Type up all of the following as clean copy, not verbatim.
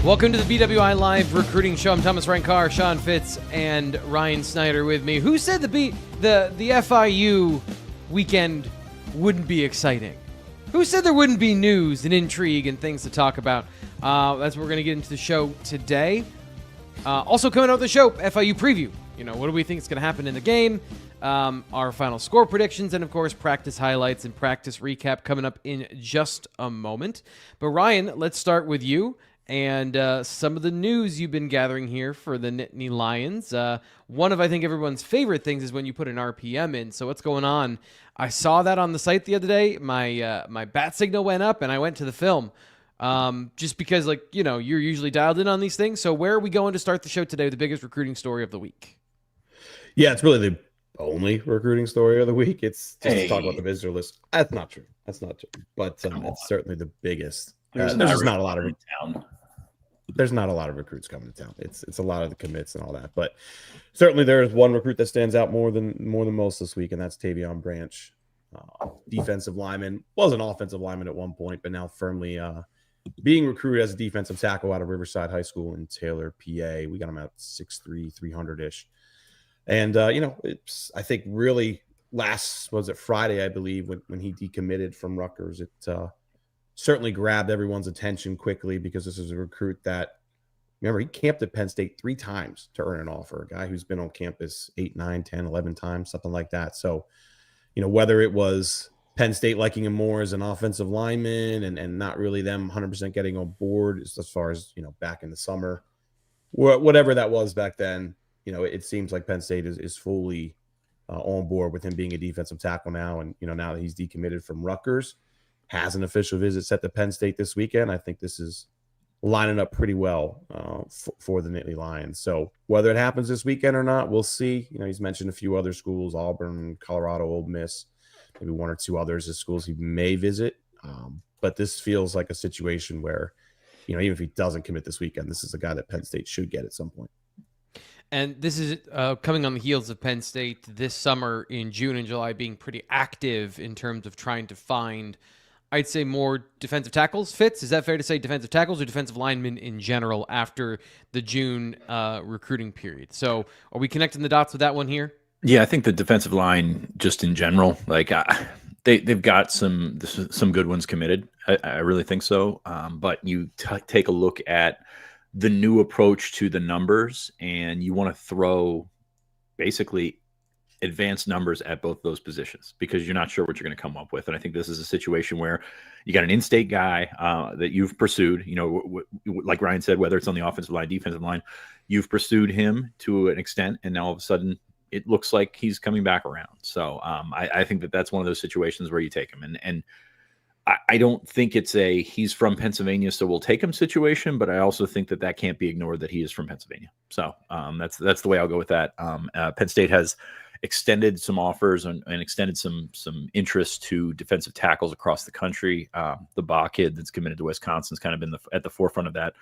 Welcome to the BWI Live Recruiting Show. I'm Thomas Rankar, Sean Fitz, and Ryan Snyder with me. Who said the FIU weekend wouldn't be exciting? Who said there wouldn't be news and intrigue and things to talk about? That's what we're going to get into the show today. Also coming out of the show, FIU preview. What do we think is going to happen in the game? Our final score predictions, and of course, practice highlights and practice recap coming up in just a moment. But Ryan, let's start with you. And some of the news you've been gathering here for the Nittany Lions. One of, I think, everyone's favorite things is when you put an RPM in. So what's going on? I saw that on the site the other day. My bat signal went up, and I went to the film. Just because, you're usually dialed in on these things. So where are we going to start the show today with the biggest recruiting story of the week? Yeah, it's really the only recruiting story of the week. It's just to talk about the visitor list. That's not true. But it's certainly the biggest. There's just not a lot of town. There's not a lot of recruits coming to town. It's a lot of the commits and all that. But certainly there is one recruit that stands out more than most this week, and that's Tavion Branch, defensive lineman. Was an offensive lineman at one point, but now firmly being recruited as a defensive tackle out of Riverside High School in Taylor, PA. We got him at 6'3", 300-ish. And, it's, I think, really was it Friday, I believe, when he decommitted from Rutgers. It certainly grabbed everyone's attention quickly because this is a recruit that, remember, he camped at Penn State 3 times to earn an offer, a guy who's been on campus 8, 9, 10, 11 times, something like that. So, whether it was Penn State liking him more as an offensive lineman and not really them 100% getting on board as far as, back in the summer, whatever that was back then, it seems like Penn State is fully on board with him being a defensive tackle now. And, now that he's decommitted from Rutgers, has an official visit set to Penn State this weekend. I think this is lining up pretty well for the Nittany Lions. So whether it happens this weekend or not, we'll see. He's mentioned a few other schools, Auburn, Colorado, Ole Miss, maybe one or two others as schools he may visit. But this feels like a situation where, even if he doesn't commit this weekend, this is a guy that Penn State should get at some point. And this is coming on the heels of Penn State this summer in June and July being pretty active in terms of trying to find, I'd say, more defensive tackles. Fitz, is that fair to say defensive tackles or defensive linemen in general after the June recruiting period? So are we connecting the dots with that one here? Yeah, I think the defensive line just in general, they've got some good ones committed. I really think so. But you take a look at the new approach to the numbers, and you want to throw basically advanced numbers at both those positions because you're not sure what you're going to come up with. And I think this is a situation where you got an in-state guy that you've pursued, like Ryan said, whether it's on the offensive line, defensive line, you've pursued him to an extent, and now all of a sudden it looks like he's coming back around. So I think that's one of those situations where you take him. And I don't think it's he's from Pennsylvania, so we'll take him situation, but I also think that can't be ignored that he is from Pennsylvania. So that's the way I'll go with that. Penn State has extended some offers and extended some interest to defensive tackles across the country. The Baugh kid that's committed to Wisconsin's kind of been at the forefront of that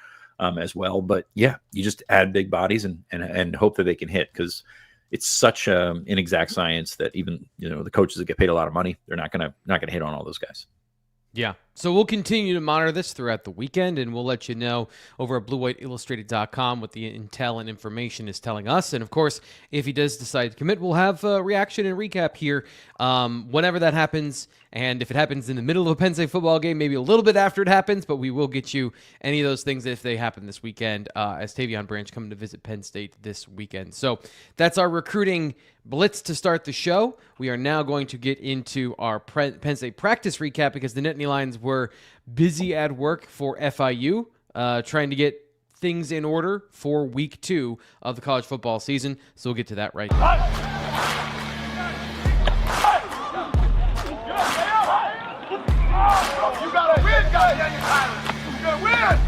as well. But yeah, you just add big bodies and hope that they can hit, because it's such an inexact science that even the coaches that get paid a lot of money, they're not gonna hit on all those guys. Yeah. So we'll continue to monitor this throughout the weekend, and we'll let you know over at BlueWhiteIllustrated.com what the intel and information is telling us. And, of course, if he does decide to commit, we'll have a reaction and recap here whenever that happens. And if it happens in the middle of a Penn State football game, maybe a little bit after it happens, but we will get you any of those things if they happen this weekend as Tavion Branch coming to visit Penn State this weekend. So that's our recruiting blitz to start the show. We are now going to get into our Penn State practice recap because the Nittany Lions were busy at work for FIU, trying to get things in order for week 2 of the college football season. So we'll get to that right now. You gotta win, goddamn Tyler. You gotta win.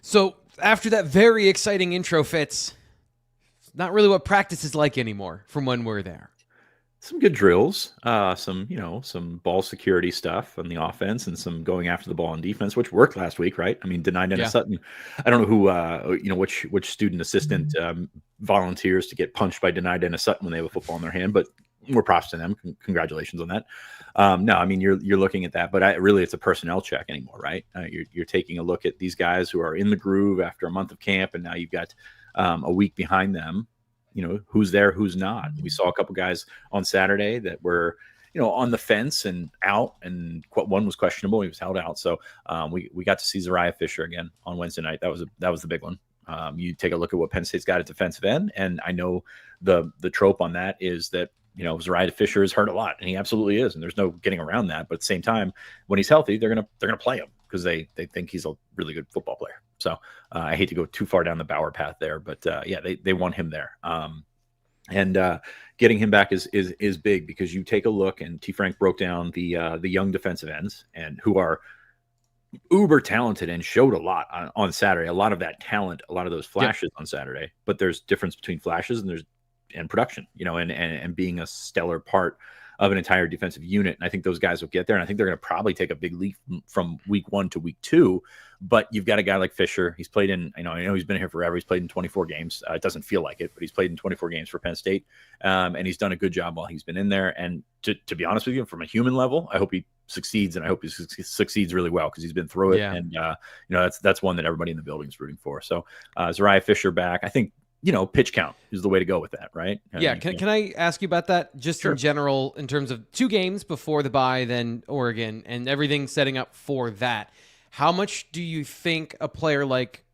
So after that very exciting intro, Fitz, not really what practice is like anymore from when we're there. some good drills, some ball security stuff on the offense, and some going after the ball on defense, which worked last week, right? I mean, denied Dennis Sutton. I don't know who, which student assistant volunteers to get punched by denied Dennis Sutton when they have a football in their hand, but more props to them. Congratulations on that. No, I mean, you're looking at that, but really it's a personnel check anymore, right? You're taking a look at these guys who are in the groove after a month of camp, and now you've got a week behind them. Who's there, who's not. We saw a couple guys on Saturday that were, on the fence and out, and one was questionable. He was held out. So we got to see Zariah Fisher again on Wednesday night. That was the big one. You take a look at what Penn State's got at defensive end, and I know the trope on that is that, Zariah Fisher is hurt a lot, and he absolutely is, and there's no getting around that. But at the same time, when he's healthy, they're gonna play him because they think he's a really good football player. So I hate to go too far down the Bauer path there, but they want him there. And getting him back is big, because you take a look, and T. Frank broke down the young defensive ends, and who are uber talented and showed a lot on Saturday. A lot of that talent, a lot of those flashes on Saturday. But there's difference between flashes and production, and being a stellar part of an entire defensive unit. And I think those guys will get there. And I think they're going to probably take a big leap from week 1 to week 2. But you've got a guy like Fisher. He's played in, I know he's been here forever. He's played in 24 games. It doesn't feel like it, but he's played in 24 games for Penn State. And he's done a good job while he's been in there. And to be honest with you, from a human level, I hope he succeeds, and I hope he succeeds really well, because he's been through it. Yeah. And, that's one that everybody in the building is rooting for. So Zariah Fisher back, I think, pitch count is the way to go with that, right? Yeah. Can I ask you about that just Sure. in general, in terms of 2 games before the bye, then Oregon, and everything setting up for that? How much do you think a player like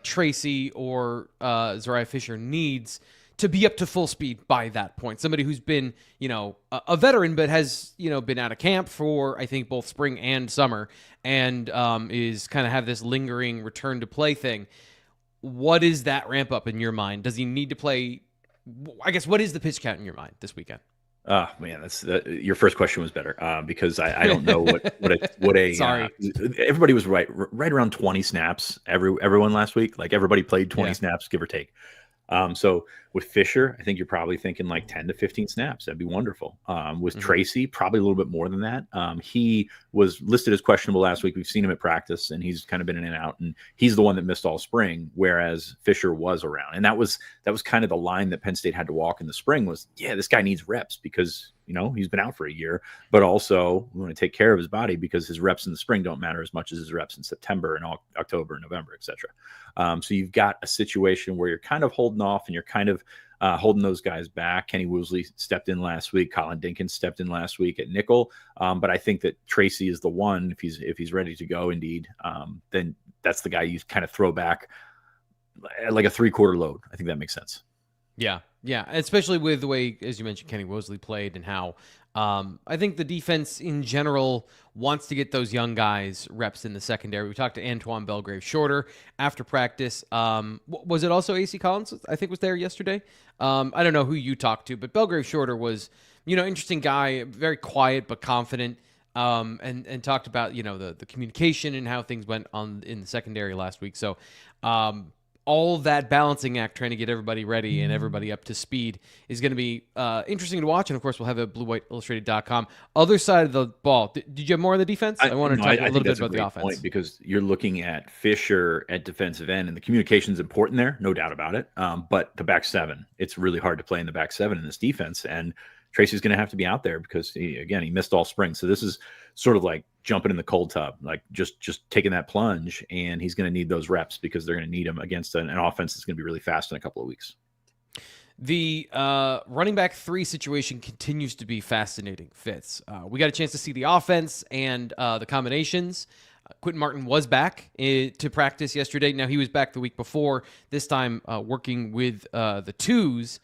Tracy or Zariah Fisher needs to be up to full speed by that point? Somebody who's been, a veteran, but has, been out of camp for, I think, both spring and summer, and is kind of have this lingering return to play thing. What is that ramp up in your mind? Does he need to play? I guess, what is the pitch count in your mind this weekend? Oh man, that's your first question was better, because I don't know what a Sorry. Everybody was right around 20 snaps. Everyone last week, like everybody played 20 snaps, give or take. So with Fisher, I think you're probably thinking like 10 to 15 snaps. That'd be wonderful. With Tracy, probably a little bit more than that. He was listed as questionable last week. We've seen him at practice, and he's kind of been in and out, and he's the one that missed all spring, whereas Fisher was around. And that was kind of the line that Penn State had to walk in the spring was, this guy needs reps, because, he's been out for a year, but also we want to take care of his body, because his reps in the spring don't matter as much as his reps in September and October and November, etc. So you've got a situation where you're kind of holding off, and you're kind of holding those guys back. Kenny Woosley stepped in last week. Colin Dinkins stepped in last week at nickel. But I think that Tracy is the one, if he's ready to go, indeed, then that's the guy you kind of throw back like a 3/4 load. I think that makes sense. Yeah, especially with the way, as you mentioned, Kenny Woosley played, and how I think the defense in general wants to get those young guys reps in the secondary. We talked to Antoine Belgrave-Shorter after practice. Was it also AC Collins, I think, was there yesterday? I don't know who you talked to, but Belgrave-Shorter was, interesting guy, very quiet but confident, and talked about, the communication and how things went in the secondary last week. So all of that balancing act, trying to get everybody ready and everybody up to speed, is going to be interesting to watch. And, of course, we'll have it at bluewhiteillustrated.com. Other side of the ball, did you have more on the defense? I want to talk a little bit about the offense. Point, because you're looking at Fisher at defensive end, and the communication is important there, no doubt about it. But the back seven, it's really hard to play in the back seven in this defense. And Tracy's going to have to be out there, because, he missed all spring. So this is sort of like jumping in the cold tub, like just taking that plunge, and he's going to need those reps, because they're going to need him against an offense that's going to be really fast in a couple of weeks. The running back 3 situation continues to be fascinating, Fitz. We got a chance to see the offense and the combinations. Quentin Martin was back to practice yesterday. Now, he was back the week before, this time working with the twos.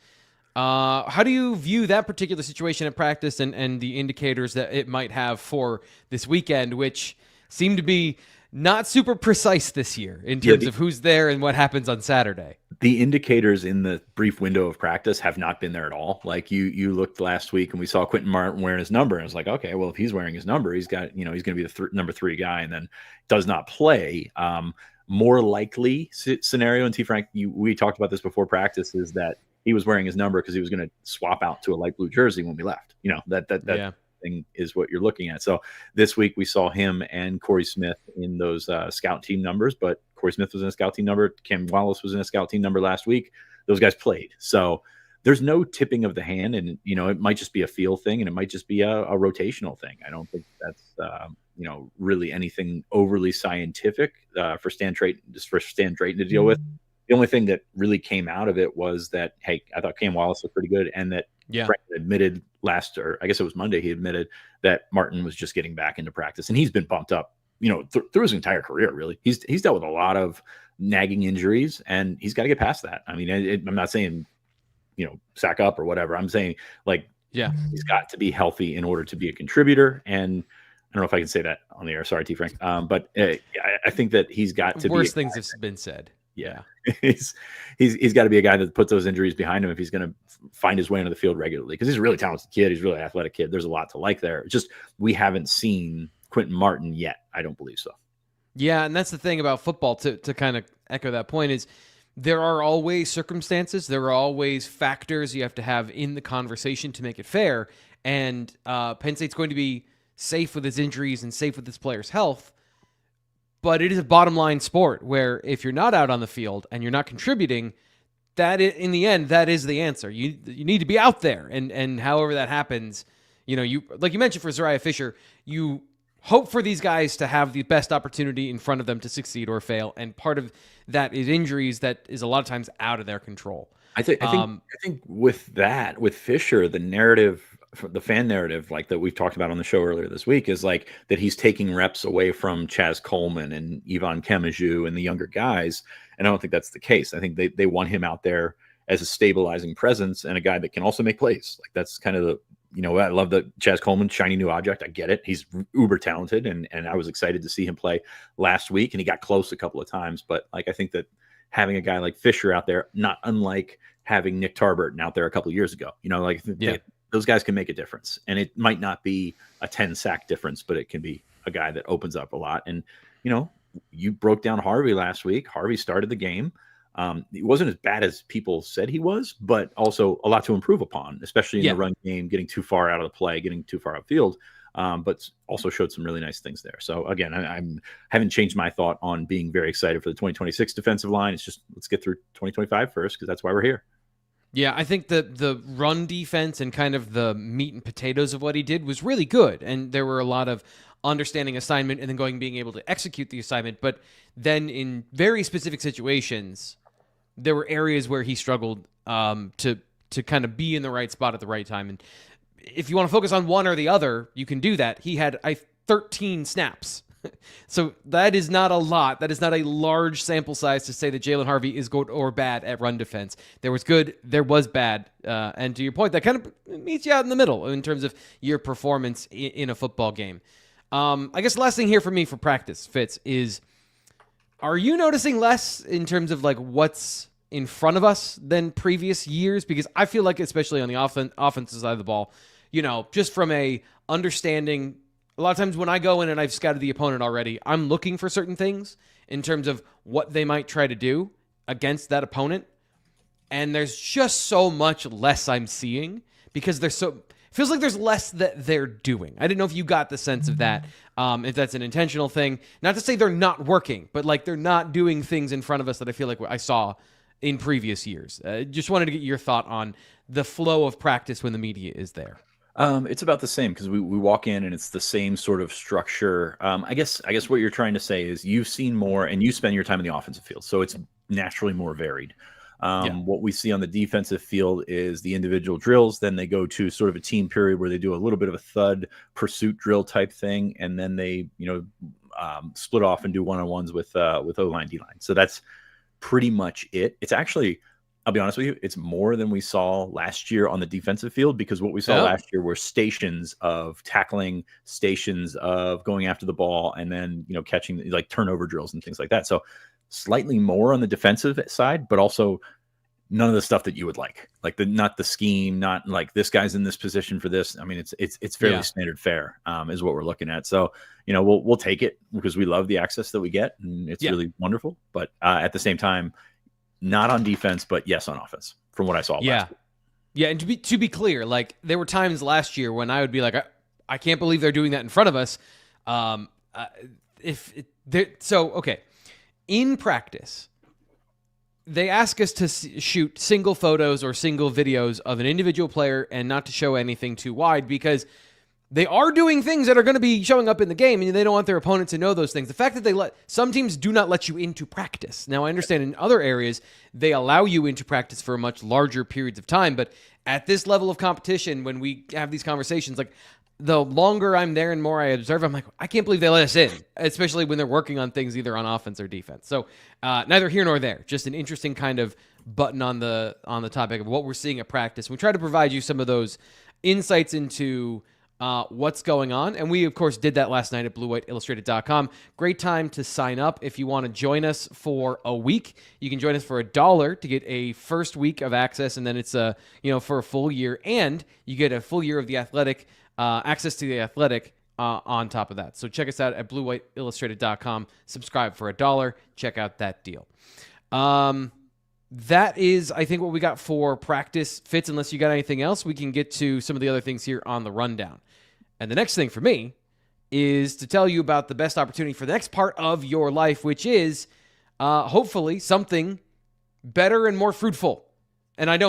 How do you view that particular situation at practice and the indicators that it might have for this weekend, which seem to be not super precise this year in terms of who's there and what happens on Saturday? The indicators in the brief window of practice have not been there at all. Like you looked last week, and we saw Quentin Martin wearing his number, and I was like, okay, well, if he's wearing his number, he's got, he's going to be the number 3 guy, and then does not play. More likely scenario, and T. Frank, we talked about this before practice, is that he was wearing his number because he was going to swap out to a light blue jersey when we left. That thing is what you're looking at. So this week we saw him and Corey Smith in those scout team numbers, but Corey Smith was in a scout team number. Cam Wallace was in a scout team number last week. Those guys played. So there's no tipping of the hand, and it might just be a feel thing, and it might just be a rotational thing. I don't think that's really anything overly scientific for Stan Drayton to deal with. The only thing that really came out of it was that, hey, I thought Cam Wallace was pretty good, and that Frank admitted or I guess it was Monday, he admitted that Martin was just getting back into practice, and he's been bumped up, through his entire career. Really, he's dealt with a lot of nagging injuries, and he's got to get past that. I mean, I'm not saying sack up or whatever. I'm saying he's got to be healthy in order to be a contributor. And I don't know if I can say that on the air. Sorry, T. Frank. But I think that he's got to worse things have been said. Yeah. he's got to be a guy that puts those injuries behind him if he's going to find his way into the field regularly, because he's a really talented kid. He's a really athletic kid. There's a lot to like there. Just we haven't seen Quentin Martin yet. I don't believe so. Yeah, and that's the thing about football, to kind of echo that point, is there are always circumstances, there are always factors you have to have in the conversation to make it fair, and Penn State's going to be safe with his injuries and safe with his players' health, but it is a bottom line sport where if you're not out on the field and you're not contributing, that in the end, that is the answer. You need to be out there, and however that happens, you like you mentioned for Zariah Fisher, you hope for these guys to have the best opportunity in front of them to succeed or fail, and part of that is injuries that is a lot of times out of their control. I think with Fisher, the narrative, the fan narrative, like that we've talked about on the show earlier this week, is like that he's taking reps away from Chaz Coleman and Yvonne Kemaju and the younger guys, and I don't think that's the case. I think they want him out there as a stabilizing presence and a guy that can also make plays. Like that's kind of the I love the Chaz Coleman, shiny new object. I get it. He's uber talented, and I was excited to see him play last week, and he got close a couple of times. But like I think that having a guy like Fisher out there, not unlike having Nick Tarburton out there a couple of years ago, those guys can make a difference. And it might not be a 10-sack difference, but it can be a guy that opens up a lot. And, you broke down Harvey last week. Harvey started the game. He wasn't as bad as people said he was, but also a lot to improve upon, especially in the run game, getting too far out of the play, getting too far upfield, but also showed some really nice things there. So again, I haven't changed my thought on being very excited for the 2026 defensive line. It's just, let's get through 2025 first, because that's why we're here. Yeah, I think the run defense and kind of the meat and potatoes of what he did was really good. And there were a lot of understanding assignment and then being able to execute the assignment. But then in very specific situations, there were areas where he struggled to kind of be in the right spot at the right time. And if you want to focus on one or the other, you can do that. He had 13 snaps. So that is not a lot. That is not a large sample size to say that Jalen Harvey is good or bad at run defense. There was good, there was bad. And to your point, that kind of meets you out in the middle in terms of your performance in a football game. I guess the last thing here for me for practice, Fitz, is are you noticing less in terms of like what's in front of us than previous years? Because I feel like, especially on the offensive side of the ball, just from a understanding, a lot of times when I go in and I've scouted the opponent already, I'm looking for certain things in terms of what they might try to do against that opponent. And there's just so much less I'm seeing because feels like there's less that they're doing. I didn't know if you got the sense of that, if that's an intentional thing. Not to say they're not working, but like they're not doing things in front of us that I feel like I saw in previous years. Just wanted to get your thought on the flow of practice when the media is there. It's about the same because we walk in and it's the same sort of structure. I guess what you're trying to say is you've seen more and you spend your time in the offensive field, so it's naturally more varied. What we see on the defensive field is the individual drills. Then they go to sort of a team period where they do a little bit of a thud pursuit drill type thing, and then they split off and do one-on-ones with O-line, D-line. So that's pretty much it. It's actually, I'll be honest with you, it's more than we saw last year on the defensive field, because what we saw last year were stations of tackling, stations of going after the ball, and then catching like turnover drills and things like that. So slightly more on the defensive side, but also none of the stuff that you would like not the scheme, not like this guy's in this position for this. I mean, it's fairly standard fare is what we're looking at. So, we'll take it because we love the access that we get and it's really wonderful. But at the same time, not on defense, but yes on offense from what I saw. Yeah. Last week. Yeah. And to be clear, like there were times last year when I would be like, I can't believe they're doing that in front of us. Okay. In practice, they ask us to shoot single photos or single videos of an individual player and not to show anything too wide because they are doing things that are going to be showing up in the game, and they don't want their opponent to know those things. The fact that some teams do not let you into practice. Now, I understand in other areas, they allow you into practice for much larger periods of time, but at this level of competition, when we have these conversations, like the longer I'm there and more I observe, I'm like, I can't believe they let us in, especially when they're working on things either on offense or defense. So neither here nor there, just an interesting kind of button on the topic of what we're seeing at practice. We try to provide you some of those insights into what's going on. And we, of course, did that last night at BlueWhiteIllustrated.com. Great time to sign up if you want to join us for a week. You can join us for $1 to get a first week of access, and then it's for a full year. And you get a full year of The Athletic, access to The Athletic on top of that. So check us out at BlueWhiteIllustrated.com. Subscribe for $1. Check out that deal. That is, I think, what we got for practice. Fitz, unless you got anything else, we can get to some of the other things here on the rundown. And the next thing for me is to tell you about the best opportunity for the next part of your life, which is hopefully something better and more fruitful. And I'm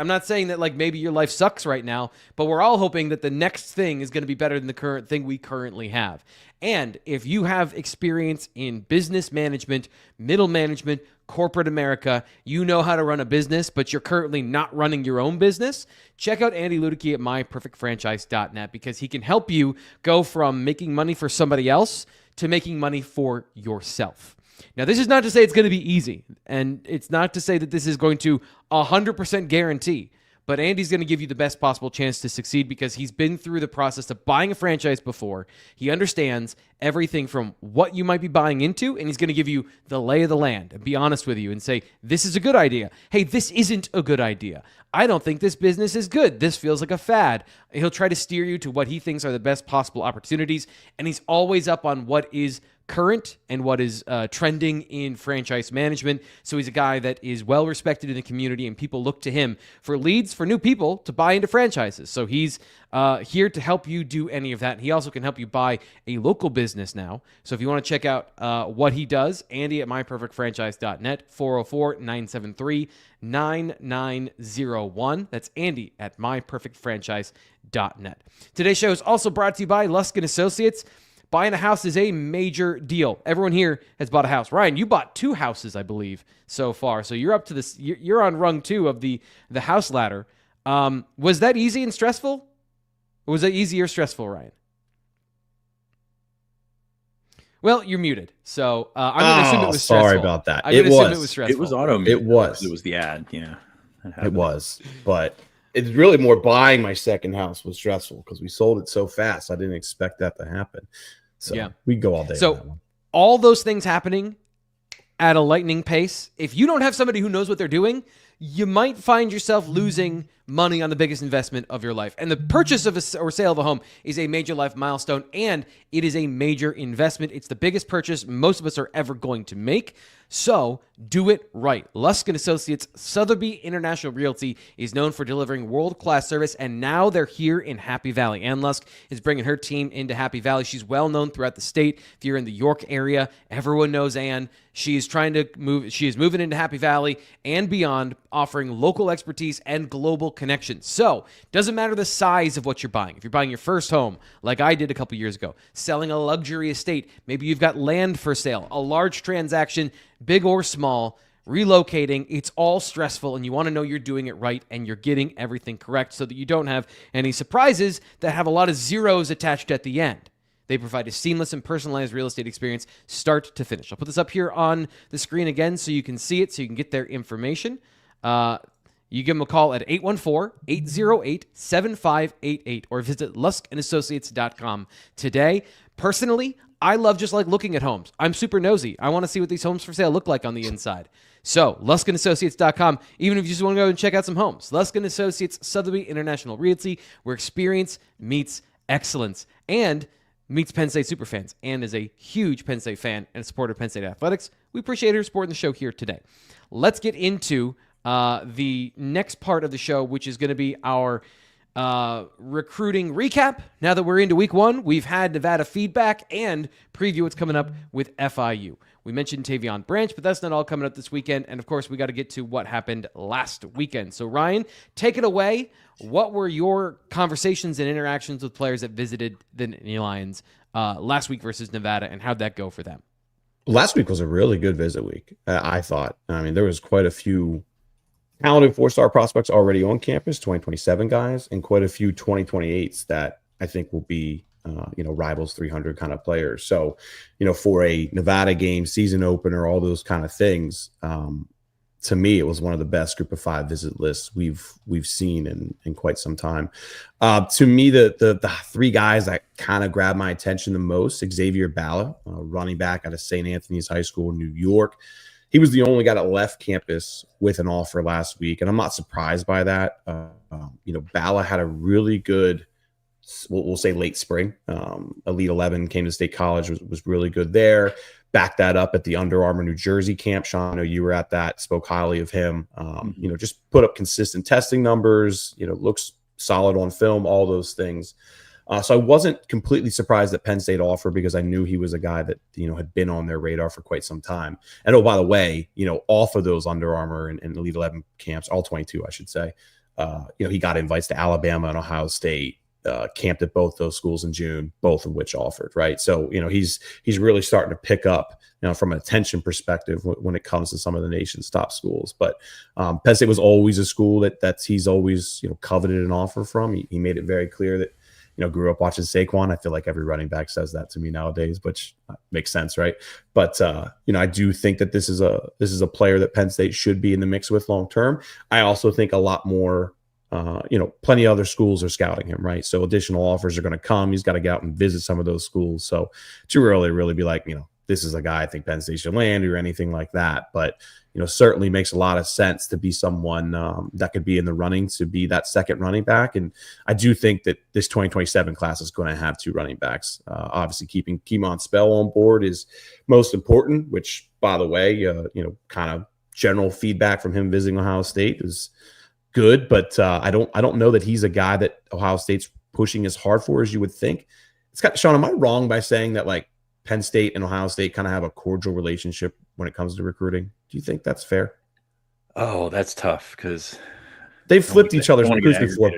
not saying that like maybe your life sucks right now, but we're all hoping that the next thing is going to be better than the current thing we currently have. And if you have experience in business management, middle management, corporate America, you know how to run a business, but you're currently not running your own business, check out Andy Ludicky at myperfectfranchise.net because he can help you go from making money for somebody else to making money for yourself. Now, this is not to say it's going to be easy, and it's not to say that this is going to 100% guarantee, but Andy's going to give you the best possible chance to succeed because he's been through the process of buying a franchise before. He understands everything from what you might be buying into, and he's going to give you the lay of the land and be honest with you and say, this is a good idea. Hey, this isn't a good idea. I don't think this business is good. This feels like a fad. He'll try to steer you to what he thinks are the best possible opportunities, and he's always up on what is current and what is trending in franchise management. So he's a guy that is well respected in the community, and people look to him for leads for new people to buy into franchises. So he's here to help you do any of that. He also can help you buy a local business now. So if you want to check out what he does, Andy at myperfectfranchise.net, 404-973-9901. That's Andy at myperfectfranchise.net. Today's show is also brought to you by Luskin Associates. Buying a house is a major deal. Everyone here has bought a house. Ryan, you bought 2 houses, I believe, so far. So you're up to this. You're on rung 2 of the house ladder. Was that easy and stressful? Or was that easy or stressful, Ryan? Well, you're muted. So I'm going to assume it was stressful. Sorry about that. I'm going to assume it was stressful. It was auto. It was. It was the ad. Yeah. It was. But it's really more buying my second house was stressful because we sold it so fast. I didn't expect that to happen. So yeah, we go all day. So on that one. All those things happening at a lightning pace. If you don't have somebody who knows what they're doing, you might find yourself losing money on the biggest investment of your life. And the purchase of or sale of a home is a major life milestone, and it is a major investment. It's the biggest purchase most of us are ever going to make. So do it right. Lusk & Associates Sotheby International Realty is known for delivering world-class service, and now they're here in Happy Valley. Ann Lusk is bringing her team into Happy Valley. She's well known throughout the state. If you're in the York area, everyone knows Ann. She is trying to move. She is moving into Happy Valley and beyond, offering local expertise and global connections. So doesn't matter the size of what you're buying. If you're buying your first home, like I did a couple years ago, selling a luxury estate, maybe you've got land for sale, a large transaction, big or small, relocating, it's all stressful, and you want to know you're doing it right and you're getting everything correct so that you don't have any surprises that have a lot of zeros attached at the end. They provide a seamless and personalized real estate experience start to finish. I'll put this up here on the screen again so you can see it, so you can get their information. You give them a call at 814-808-7588 or visit luskandassociates.com today. Personally, I love just like looking at homes. I'm super nosy. I want to see what these homes for sale look like on the inside. So, luskandassociates.com, even if you just want to go and check out some homes. Luskin Associates Sotheby International Realty, where experience meets excellence and meets Penn State superfans, and is a huge Penn State fan and a supporter of Penn State athletics. We appreciate her supporting the show here today. Let's get into the next part of the show, which is going to be our recruiting recap. Now that we're into week 1, we've had Nevada feedback and preview what's coming up with FIU. We mentioned Tavion Branch, but that's not all coming up this weekend. And of course, we got to get to what happened last weekend. So Ryan, take it away. What were your conversations and interactions with players that visited the Nittany Lions last week versus Nevada, and how'd that go for them? Last week was a really good visit week, I thought. I mean, there was quite a few talented 4-star prospects already on campus, 2027 guys, and quite a few 2028s that I think will be, rivals 300 kind of players. So, for a Nevada game, season opener, all those kind of things, to me, it was one of the best group of 5 visit lists we've seen in quite some time. To me, the 3 guys that kind of grabbed my attention the most, Xavier Balla, running back out of St. Anthony's High School in New York. He was the only guy that left campus with an offer last week, and I'm not surprised by that. Balla had a really good, we'll say late spring. Elite 11 came to State College, was really good there. Backed that up at the Under Armour, New Jersey camp. Sean, I know you were at that, spoke highly of him. Just put up consistent testing numbers, looks solid on film, all those things. So I wasn't completely surprised that Penn State offered, because I knew he was a guy that, had been on their radar for quite some time. And oh, by the way, off of those Under Armour and Elite 11 camps, all 22, I should say, he got invites to Alabama and Ohio State, camped at both those schools in June, both of which offered, right? So, he's really starting to pick up, from an attention perspective when it comes to some of the nation's top schools. But Penn State was always a school that he's always, coveted an offer from. He made it very clear that, grew up watching Saquon. I feel like every running back says that to me nowadays, which makes sense, right? But I do think that this is a player that Penn State should be in the mix with long term. I also think a lot more, plenty of other schools are scouting him, right? So additional offers are going to come. He's got to get out and visit some of those schools. So too early to really be like, this is a guy I think Penn State should land or anything like that. But, certainly makes a lot of sense to be someone that could be in the running to be that second running back. And I do think that this 2027 class is going to have 2 running backs. Obviously, keeping Keemon Spell on board is most important, which, by the way, kind of general feedback from him visiting Ohio State is good. But I don't know that he's a guy that Ohio State's pushing as hard for as you would think. Sean, am I wrong by saying that, like, Penn State and Ohio State kind of have a cordial relationship when it comes to recruiting? Do you think that's fair? Oh, that's tough, because they've flipped each other's recruits before.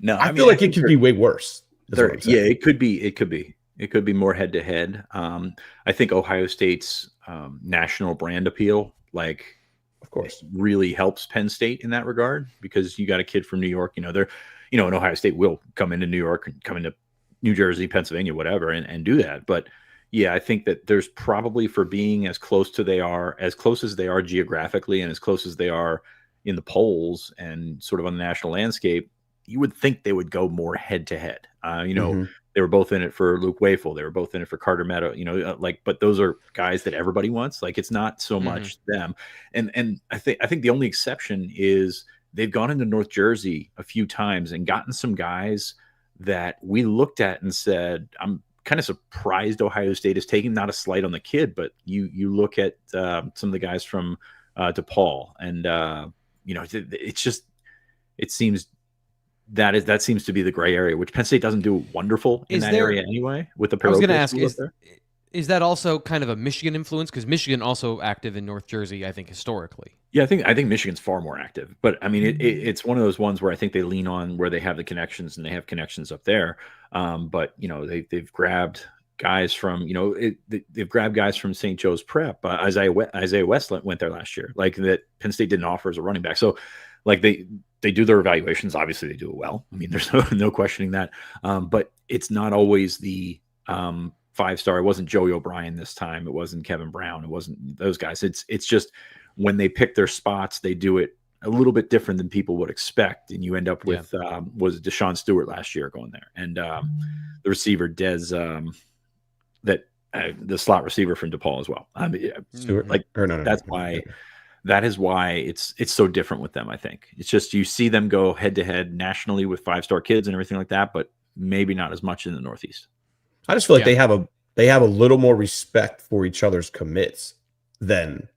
No, I feel like it could be way worse. Yeah, it could be. It could be more head to head. I think Ohio State's national brand appeal, of course, really helps Penn State in that regard, because you got a kid from New York. And Ohio State will come into New York and come into New Jersey, Pennsylvania, whatever, and do that. But yeah, I think that there's probably, for being as close as they are geographically, and as close as they are in the polls and sort of on the national landscape, you would think they would go more head to head. They were both in it for Luke Wafel. They were both in it for Carter Meadow, but those are guys that everybody wants. It's not so much them. And I think the only exception is they've gone into North Jersey a few times and gotten some guys that we looked at and said, I'm kind of surprised Ohio State is taking, not a slight on the kid, but you look at some of the guys from DePaul, and it seems that seems to be the gray area, which Penn State doesn't do wonderful in that area anyway. With the I was going to ask, is that also kind of a Michigan influence? Because Michigan also active in North Jersey, I think, historically. Yeah, I think Michigan's far more active, but I mean, it's one of those ones where I think they lean on where they have the connections, and they have connections up there. But they've grabbed guys from they've grabbed guys from St. Joe's Prep. Isaiah West went there last year, that Penn State didn't offer as a running back. So they do their evaluations. Obviously, they do it well. I mean, there's no questioning that. But it's not always the 5-star. It wasn't Joey O'Brien this time. It wasn't Kevin Brown. It wasn't those guys. It's just when they pick their spots, they do it a little bit different than people would expect. And you end up with, was Deshaun Stewart last year going there. And the receiver, Dez, the slot receiver from DePaul as well. Stewart? That is why it's so different with them, I think. It's just you see them go head-to-head nationally with 5-star kids and everything like that, but maybe not as much in the Northeast. I just feel like they have a little more respect for each other's commits than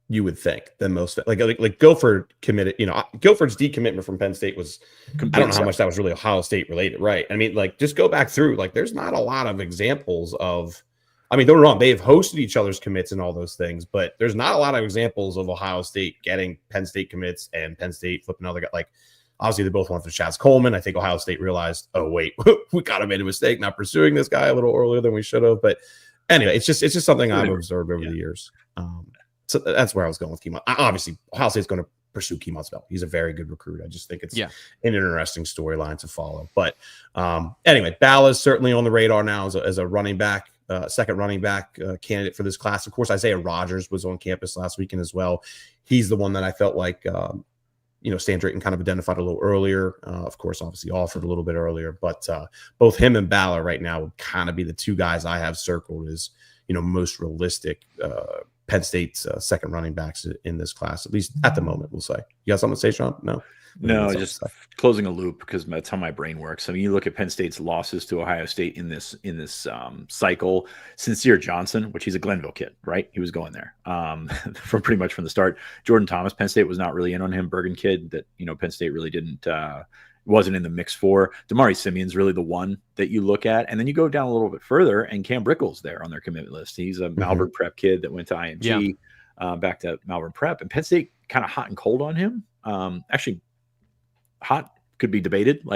you would think. Than most, like Guilford committed. Guilford's decommitment from Penn State was. I don't know how much that was really Ohio State related, right? I mean, like just go back through. Like, there's not a lot of examples of. I mean, don't get me wrong, they've hosted each other's commits and all those things, but there's not a lot of examples of Ohio State getting Penn State commits and Penn State flipping another guy. Like, obviously, they both went for Chaz Coleman. I think Ohio State realized, oh, wait, we kind of made a mistake not pursuing this guy a little earlier than we should have. But anyway, it's just something I've observed over the years. So that's where I was going with Keemon. Obviously, Ohio State's going to pursue Keemon Spell. He's a very good recruit. I just think it's an interesting storyline to follow. But anyway, Balla's certainly on the radar now as a running back. Second running back candidate for this class. Of course, Isaiah Rogers was on campus last weekend as well. He's the one that I felt like, Stan Drayton kind of identified a little earlier. Of course, obviously offered a little bit earlier, but both him and Balla right now would kind of be the two guys I have circled as, most realistic Penn State's second running backs in this class, at least at the moment, we'll say. You got something to say, Sean? No, just closing a loop because that's how my brain works. I mean, you look at Penn State's losses to Ohio State in this cycle. Sincere Johnson, which he's a Glenville kid, right? He was going there from pretty much from the start. Jordan Thomas, Penn State was not really in on him. Bergen kid that Penn State really wasn't in the mix for. Damari Simeon's really the one that you look at, and then you go down a little bit further, and Cam Brickle's there on their commitment list. He's a Malvern Prep kid that went to IMG, back to Malvern Prep, and Penn State kind of hot and cold on him. Actually. Hot could be debated,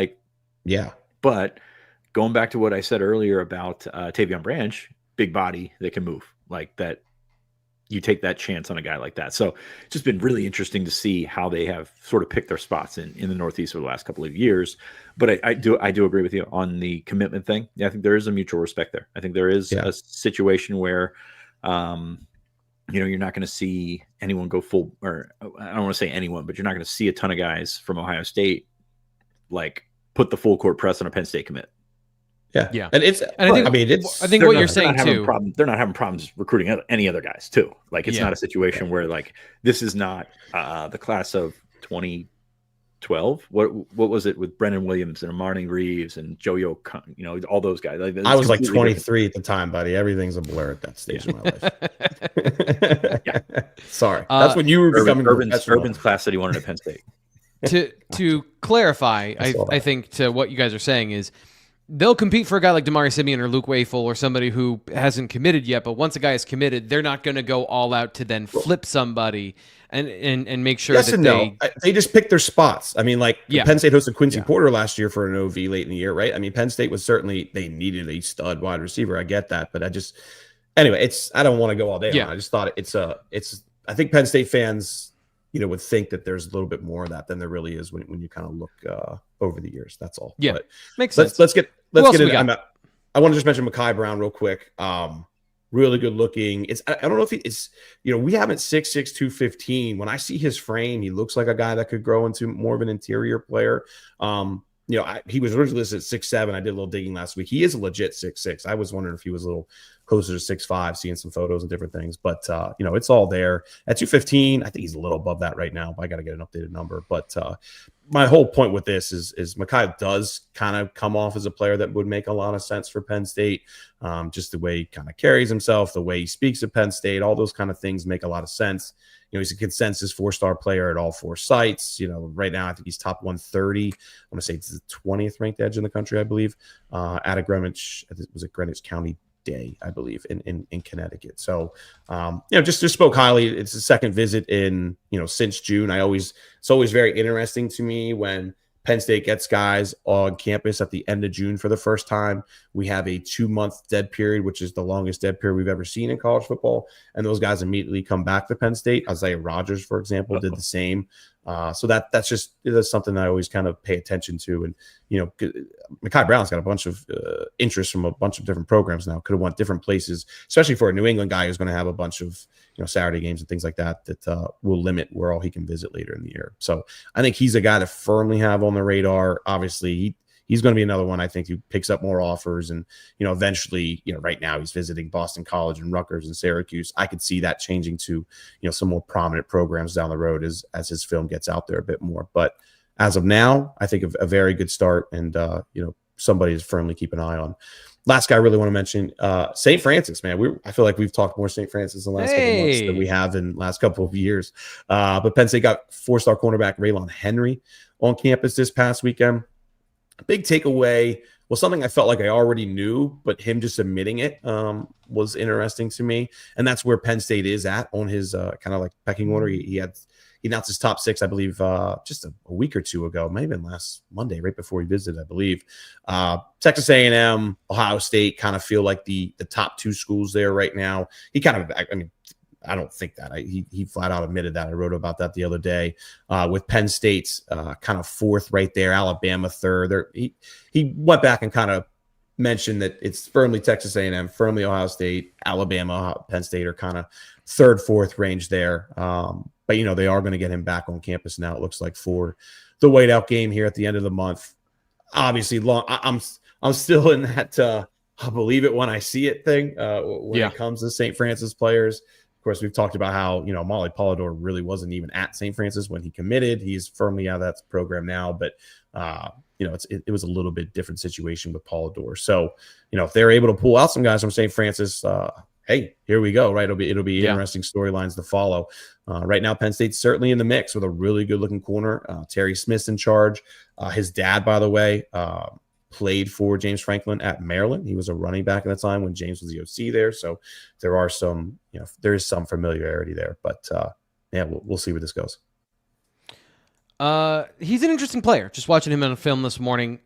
but going back to what I said earlier about Tavion Branch, big body that can move like that. You take that chance on a guy like that. So it's just been really interesting to see how they have sort of picked their spots in the Northeast over the last couple of years. But I do agree with you on the commitment thing. Yeah, I think there is a mutual respect there. I think there is a situation where, you're not going to see anyone go full, or I don't want to say anyone, but you're not going to see a ton of guys from Ohio State like put the full court press on a Penn State commit. Yeah. And I think what you're saying too, they're not having problems recruiting any other guys too. Like it's not a situation where like, this is not the class of 2012. What was it with Brennan Williams and Marnie Reeves and Joe all those guys. Like, I was like 23 at the time, buddy. Everything's a blur at that stage of my life. Sorry. That's when you were becoming Urban's class that he wanted at Penn State. To clarify, I think to what you guys are saying is they'll compete for a guy like Damari Simeon or Luke Wafel or somebody who hasn't committed yet, but once a guy is committed, they're not going to go all out to then flip somebody and make sure they just pick their spots. I mean, Penn State hosted Quincy Porter last year for an OV late in the year, right? I mean, Penn State was certainly, they needed a stud wide receiver. I get that, but anyway, I don't want to go all day on it. I just thought I think Penn State fans, would think that there's a little bit more of that than there really is when you kind of look over the years. That's all. Yeah, but makes sense. Let's get into. I want to just mention Mekhi Brown real quick. Really good looking. I don't know if it's we haven't 6'6", 215. When I see his frame, he looks like a guy that could grow into more of an interior player. He was originally listed at 6'7". I did a little digging last week. He is a legit 6'6". I was wondering if he was a little closer to 6'5", seeing some photos and different things. But, it's all there. At 215, I think he's a little above that right now, but I got to get an updated number. But my whole point with this is Mekhi does kind of come off as a player that would make a lot of sense for Penn State. Just the way he kind of carries himself, the way he speaks at Penn State, all those kind of things make a lot of sense. He's a consensus 4-star player at all 4 sites. Right now, I think he's top 130. I want to say it's the 20th ranked edge in the country, I believe, out of Greenwich. Was it Greenwich County Day, I believe, in Connecticut. So, just spoke highly. It's the second visit in, since June. It's always very interesting to me when Penn State gets guys on campus at the end of June for the first time. We have a 2-month dead period, which is the longest dead period we've ever seen in college football. And those guys immediately come back to Penn State. Isaiah Rogers, for example, did the same. So that's something that I always kind of pay attention to. And, Mekhi Brown's got a bunch of interest from a bunch of different programs now. Could have went different places, especially for a New England guy who's going to have a bunch of, Saturday games and things like that will limit where all he can visit later in the year. So I think he's a guy to firmly have on the radar. Obviously, he's going to be another one, I think, who picks up more offers. And, eventually, right now he's visiting Boston College and Rutgers and Syracuse. I could see that changing to, some more prominent programs down the road as his film gets out there a bit more. But as of now, I think a very good start and, somebody to firmly keep an eye on. Last guy I really want to mention, St. Francis, man. I feel like we've talked more St. Francis in the last couple of months than we have in the last couple of years. But Penn State got 4-star cornerback Raylon Henry on campus this past weekend. Big takeaway was something I felt like I already knew, but him just admitting it was interesting to me. And that's where Penn State is at on his kind of like pecking order. He announced his top 6, I believe, just a week or two ago, maybe last Monday, right before he visited, I believe. Texas A&M, Ohio State kind of feel like the top 2 schools there right now. He kind of, I mean, I don't think that. He flat out admitted that. I wrote about that the other day. With Penn State's kind of 4th right there, Alabama 3rd. He went back and kind of mentioned that it's firmly Texas A&M, firmly Ohio State, Alabama, Penn State are kind of 3rd, 4th range there. But, you know, they are going to get him back on campus now, it looks like, for the whiteout game here at the end of the month. Obviously, I'm still in that I'll believe it when I see it thing when it comes to St. Francis players. Of course, we've talked about how, you know, Molly Polidor really wasn't even at St. Francis when he committed. He's firmly out of that program now. But, you know, it was a little bit different situation with Polidor. So, you know, if they're able to pull out some guys from St. Francis, hey, here we go, right? It'll be interesting storylines to follow. Right now, Penn State's certainly in the mix with a really good-looking corner. Terry Smith's in charge. His dad, by the way, played for James Franklin at Maryland. He was a running back at the time when James was the OC there. So there are some, you know, there is some familiarity there. But yeah, we'll see where this goes. He's an interesting player. Just watching him on film this morning.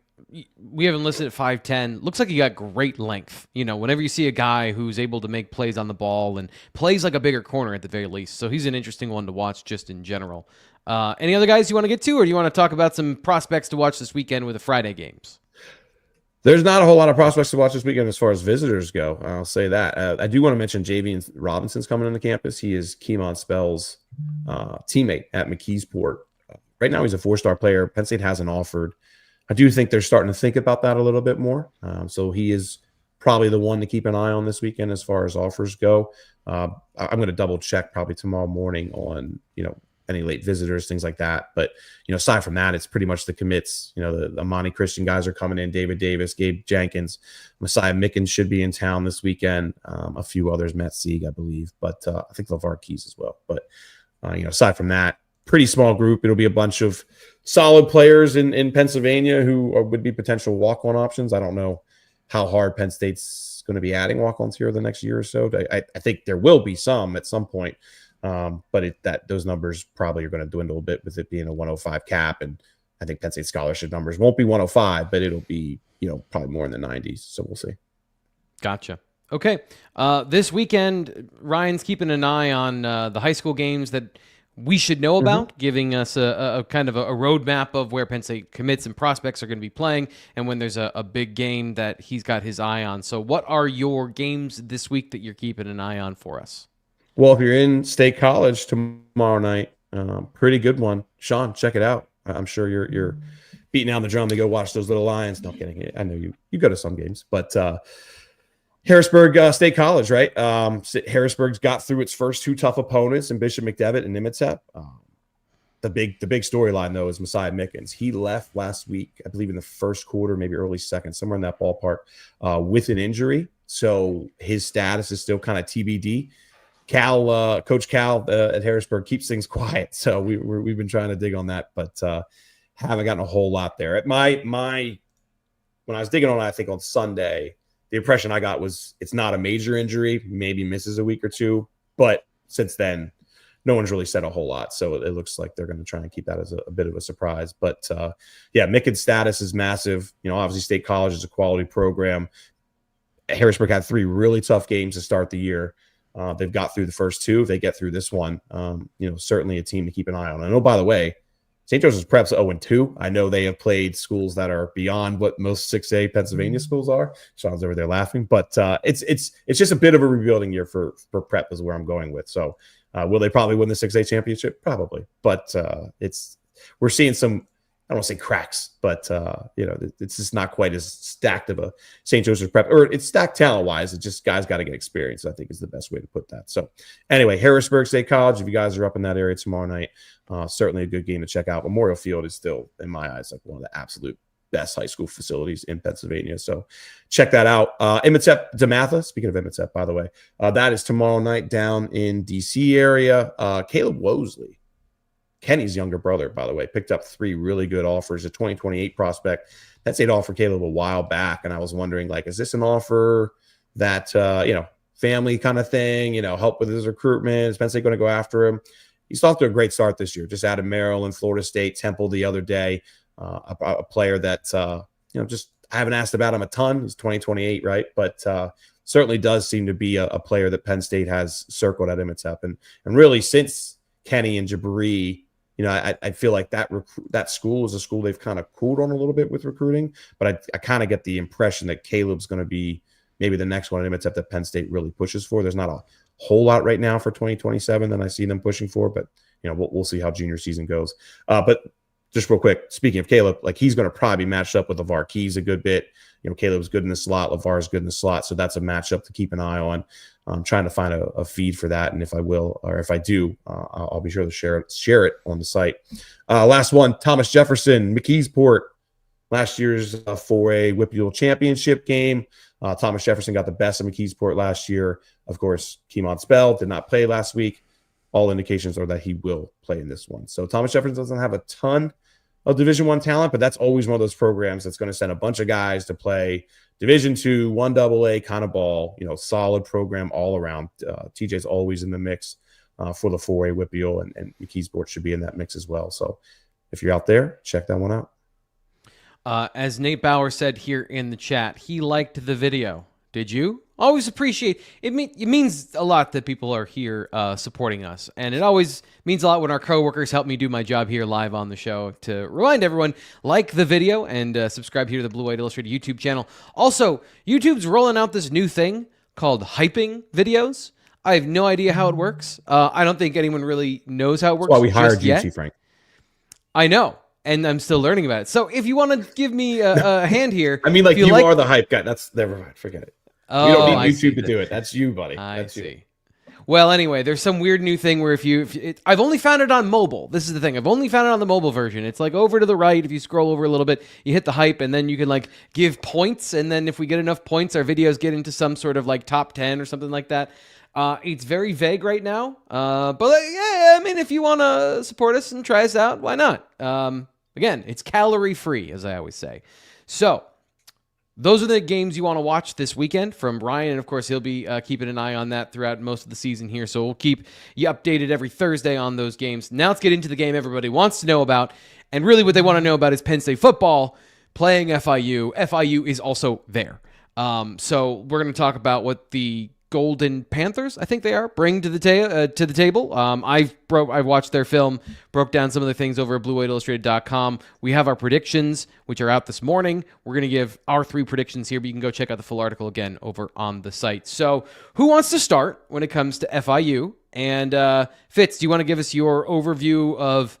We haven't listed at 5'10". Looks like he got great length. You know, whenever you see a guy who's able to make plays on the ball and plays like a bigger corner at the very least. So he's an interesting one to watch just in general. Any other guys you want to get to, or do you want to talk about some prospects to watch this weekend with the Friday games? There's not a whole lot of prospects to watch this weekend as far as visitors go. I'll say that. I do want to mention Javian Robinson's coming into campus. He is Keemon Spell's teammate at McKeesport. Right now, he's a 4-star player. Penn State hasn't offered. I do think they're starting to think about that a little bit more. So he is probably the one to keep an eye on this weekend as far as offers go. I'm going to double check probably tomorrow morning on, you know, any late visitors, things like that. But, you know, aside from that, it's pretty much the commits. You know, the Monty Christian guys are coming in, David Davis, Gabe Jenkins, Messiah Mickens should be in town this weekend. A few others, Matt Sieg, I believe, but I think LeVar Keys as well. But, you know, aside from that, pretty small group. It'll be a bunch of solid players in Pennsylvania who would be potential walk-on options. I don't know how hard Penn State's going to be adding walk-ons here the next year or so. I think there will be some at some point. But those numbers probably are going to dwindle a bit with it being a 105 cap. And I think Penn State scholarship numbers won't be 105, but it'll be, you know, probably more in the 90s. So we'll see. Gotcha. Okay. This weekend, Ryan's keeping an eye on the high school games that we should know about, giving us a kind of a roadmap of where Penn State commits and prospects are going to be playing, and when there's a big game that he's got his eye on. So what are your games this week that you're keeping an eye on for us? Well, if you're in State College tomorrow night, pretty good one. Sean, check it out. I'm sure you're beating down the drum to go watch those little Lions. No kidding. I know you go to some games, but Harrisburg State College, right? Harrisburg's got through its first 2 tough opponents in Bishop McDevitt and Nimitz. The big storyline though is Messiah Mickens. He left last week, I believe in the first quarter, maybe early second, somewhere in that ballpark, with an injury. So his status is still kind of TBD. Coach Cal at Harrisburg keeps things quiet, so we've been trying to dig on that, but haven't gotten a whole lot there. At my when I was digging on it, I think on Sunday, the impression I got was it's not a major injury, maybe misses a week or two, but since then, no one's really said a whole lot, so it looks like they're going to try and keep that as a bit of a surprise. But yeah, Mickens' status is massive. You know, obviously State College is a quality program. Harrisburg had 3 really tough games to start the year. They've got through the first 2. If they get through this one, you know, certainly a team to keep an eye on. I know, by the way, St. Joseph's Prep's 0-2. I know they have played schools that are beyond what most 6A Pennsylvania schools are. Sean's over there laughing, but it's just a bit of a rebuilding year for Prep is where I'm going with. So will they probably win the 6A championship? Probably, but we're seeing some. I don't want to say cracks, but you know, it's just not quite as stacked of a St. Joseph's Prep, or it's stacked talent-wise. It's just guys got to get experience, I think is the best way to put that. So anyway, Harrisburg State College, if you guys are up in that area tomorrow night, certainly a good game to check out. Memorial Field is still, in my eyes, like one of the absolute best high school facilities in Pennsylvania. So check that out. Imhotep DeMatha, speaking of Imhotep, by the way, that is tomorrow night down in DC area. Caleb Wosley, Kenny's younger brother, by the way, picked up 3 really good offers, a 2028 prospect. Penn State offered Caleb a while back, and I was wondering, like, is this an offer that, family kind of thing, help with his recruitment? Is Penn State going to go after him? He's off to a great start this year, just out of Maryland, Florida State, Temple the other day, a player that, just I haven't asked about him a ton. He's 2028, right? But certainly does seem to be a player that Penn State has circled at Imhotep. And really, since Kenny and Jabri, I feel like that school is a school they've kind of cooled on a little bit with recruiting, but I kind of get the impression that Caleb's going to be maybe the next one at Imhotep that Penn State really pushes for. There's not a whole lot right now for 2027 that I see them pushing for, but we'll see how junior season goes. But just real quick, speaking of Caleb, like he's going to probably be matched up with LeVar Keys a good bit. Caleb's good in the slot, LeVar's good in the slot, so that's a matchup to keep an eye on. I'm trying to find a feed for that, and if I do, I'll be sure to share it on the site. Last one, Thomas Jefferson, McKeesport, last year's 4A WPIAL championship game. Thomas Jefferson got the best of McKeesport last year. Of course, Keemon Spell did not play last week. All indications are that he will play in this one. So Thomas Jefferson doesn't have a ton of Division I talent, but that's always one of those programs that's going to send a bunch of guys to play Division II, 1AA kind of ball, solid program all around. TJ's always in the mix for the 4A WPIAL, and McKeesport should be in that mix as well. So if you're out there, check that one out. As Nate Bauer said here in the chat, he liked the video. Did you? Always appreciate it. It means a lot that people are here supporting us, and it always means a lot when our coworkers help me do my job here live on the show. To remind everyone, like the video and subscribe here to the Blue White Illustrated YouTube channel. Also, YouTube's rolling out this new thing called hyping videos. I have no idea how it works. I don't think anyone really knows how it works. That's why we hired you, Frank. I know. And I'm still learning about it. So if you want to give me a hand here. I mean, like you are the hype guy. That's never mind. Forget it. Oh, we don't need YouTube to do it. That's you, buddy. I see. Well, anyway, there's some weird new thing where I've only found it on mobile. This is the thing. I've only found it on the mobile version. It's like over to the right. If you scroll over a little bit, you hit the hype, and then you can like give points. And then if we get enough points, our videos get into some sort of like top 10 or something like that. It's very vague right now. But yeah, I mean, if you want to support us and try us out, why not? Again, it's calorie free, as I always say. So those are the games you want to watch this weekend from Ryan. And of course, he'll be keeping an eye on that throughout most of the season here. So we'll keep you updated every Thursday on those games. Now let's get into the game everybody wants to know about. And really what they want to know about is Penn State football playing FIU. FIU is also there. So we're going to talk about what the Golden Panthers, I think they are, bring to the table. I've watched their film, broke down some of the things over at BlueWhiteIllustrated.com. We have our predictions, which are out this morning. We're going to give our 3 predictions here, but you can go check out the full article again over on the site. So who wants to start when it comes to FIU? And Fitz, do you want to give us your overview of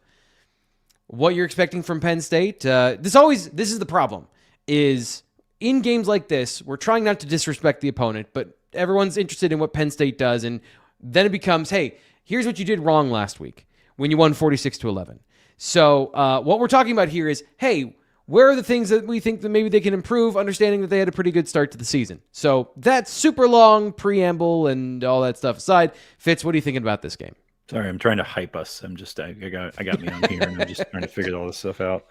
what you're expecting from Penn State? This is the problem, is in games like this, we're trying not to disrespect the opponent, but everyone's interested in what Penn State does, and then it becomes, hey, here's what you did wrong last week when you won 46-11. So what we're talking about here is, hey, where are the things that we think that maybe they can improve, understanding that they had a pretty good start to the season? So that super long preamble and all that stuff aside, Fitz, what are you thinking about this game? Sorry, I'm trying to hype us. I got me on here, and I'm just trying to figure all this stuff out.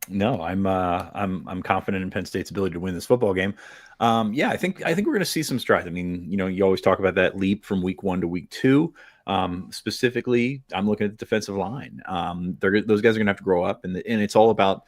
No, I'm confident in Penn State's ability to win this football game. I think we're going to see some strides. I mean, you always talk about that leap from week 1 to week 2. Specifically, I'm looking at the defensive line. Those guys are going to have to grow up, and it's all about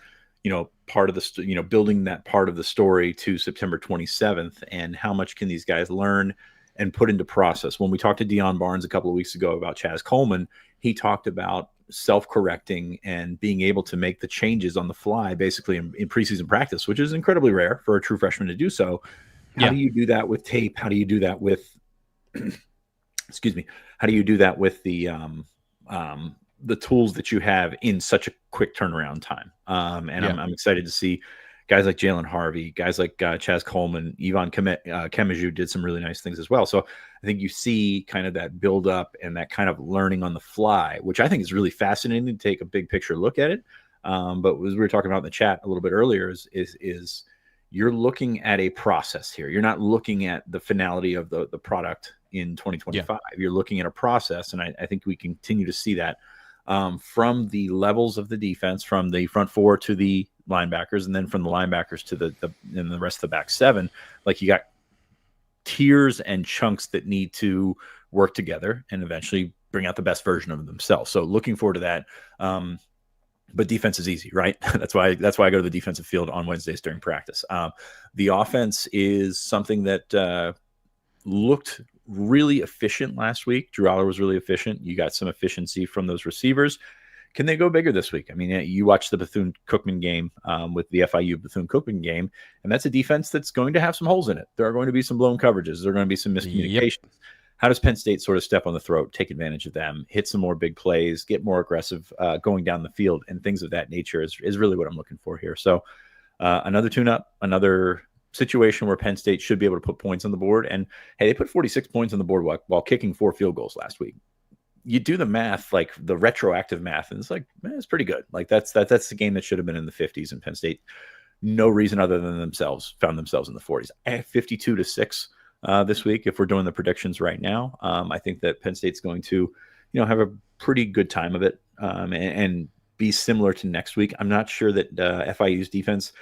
part of the building that part of the story to September 27th, and how much can these guys learn and put into process. When we talked to Deion Barnes a couple of weeks ago about Chaz Coleman, he talked about self-correcting and being able to make the changes on the fly, basically in preseason practice, which is incredibly rare for a true freshman to do so. How do you do that with tape? How do you do that with, excuse me, how do you do that with the tools that you have in such a quick turnaround time? I'm excited to see guys like Jalen Harvey, guys like Chaz Coleman, Yvonne Kemaju did some really nice things as well. So I think you see kind of that build up and that kind of learning on the fly, which I think is really fascinating to take a big picture look at it. But as we were talking about in the chat a little bit earlier, is you're looking at a process here. You're not looking at the finality of the product in 2025. Yeah. You're looking at a process, and I think we continue to see that from the levels of the defense, from the front four to the linebackers, and then from the linebackers to the rest of the back seven. Like, you got tiers and chunks that need to work together and eventually bring out the best version of themselves. So looking forward to that. But defense is easy, right? That's why I go to the defensive field on Wednesdays during practice. The offense is something that looked really efficient last week. Drew Aller was really efficient. You got some efficiency from those receivers. Can they go bigger this week? I mean, you watch the Bethune-Cookman game with the FIU Bethune-Cookman game, and that's a defense that's going to have some holes in it. There are going to be some blown coverages. There are going to be some miscommunications. Yep. How does Penn State sort of step on the throat, take advantage of them, hit some more big plays, get more aggressive going down the field, and things of that nature is really what I'm looking for here. So another tune-up, another situation where Penn State should be able to put points on the board. And, hey, they put 46 points on the board while kicking 4 field goals last week. You do the math, like the retroactive math, and it's like, man, it's pretty good. Like, that's the game that should have been in the 50s, and Penn State, no reason other than themselves, found themselves in the 40s. 52-6. This week, if we're doing the predictions right now, I think that Penn State's going to, have a pretty good time of it and be similar to next week. I'm not sure that FIU's defense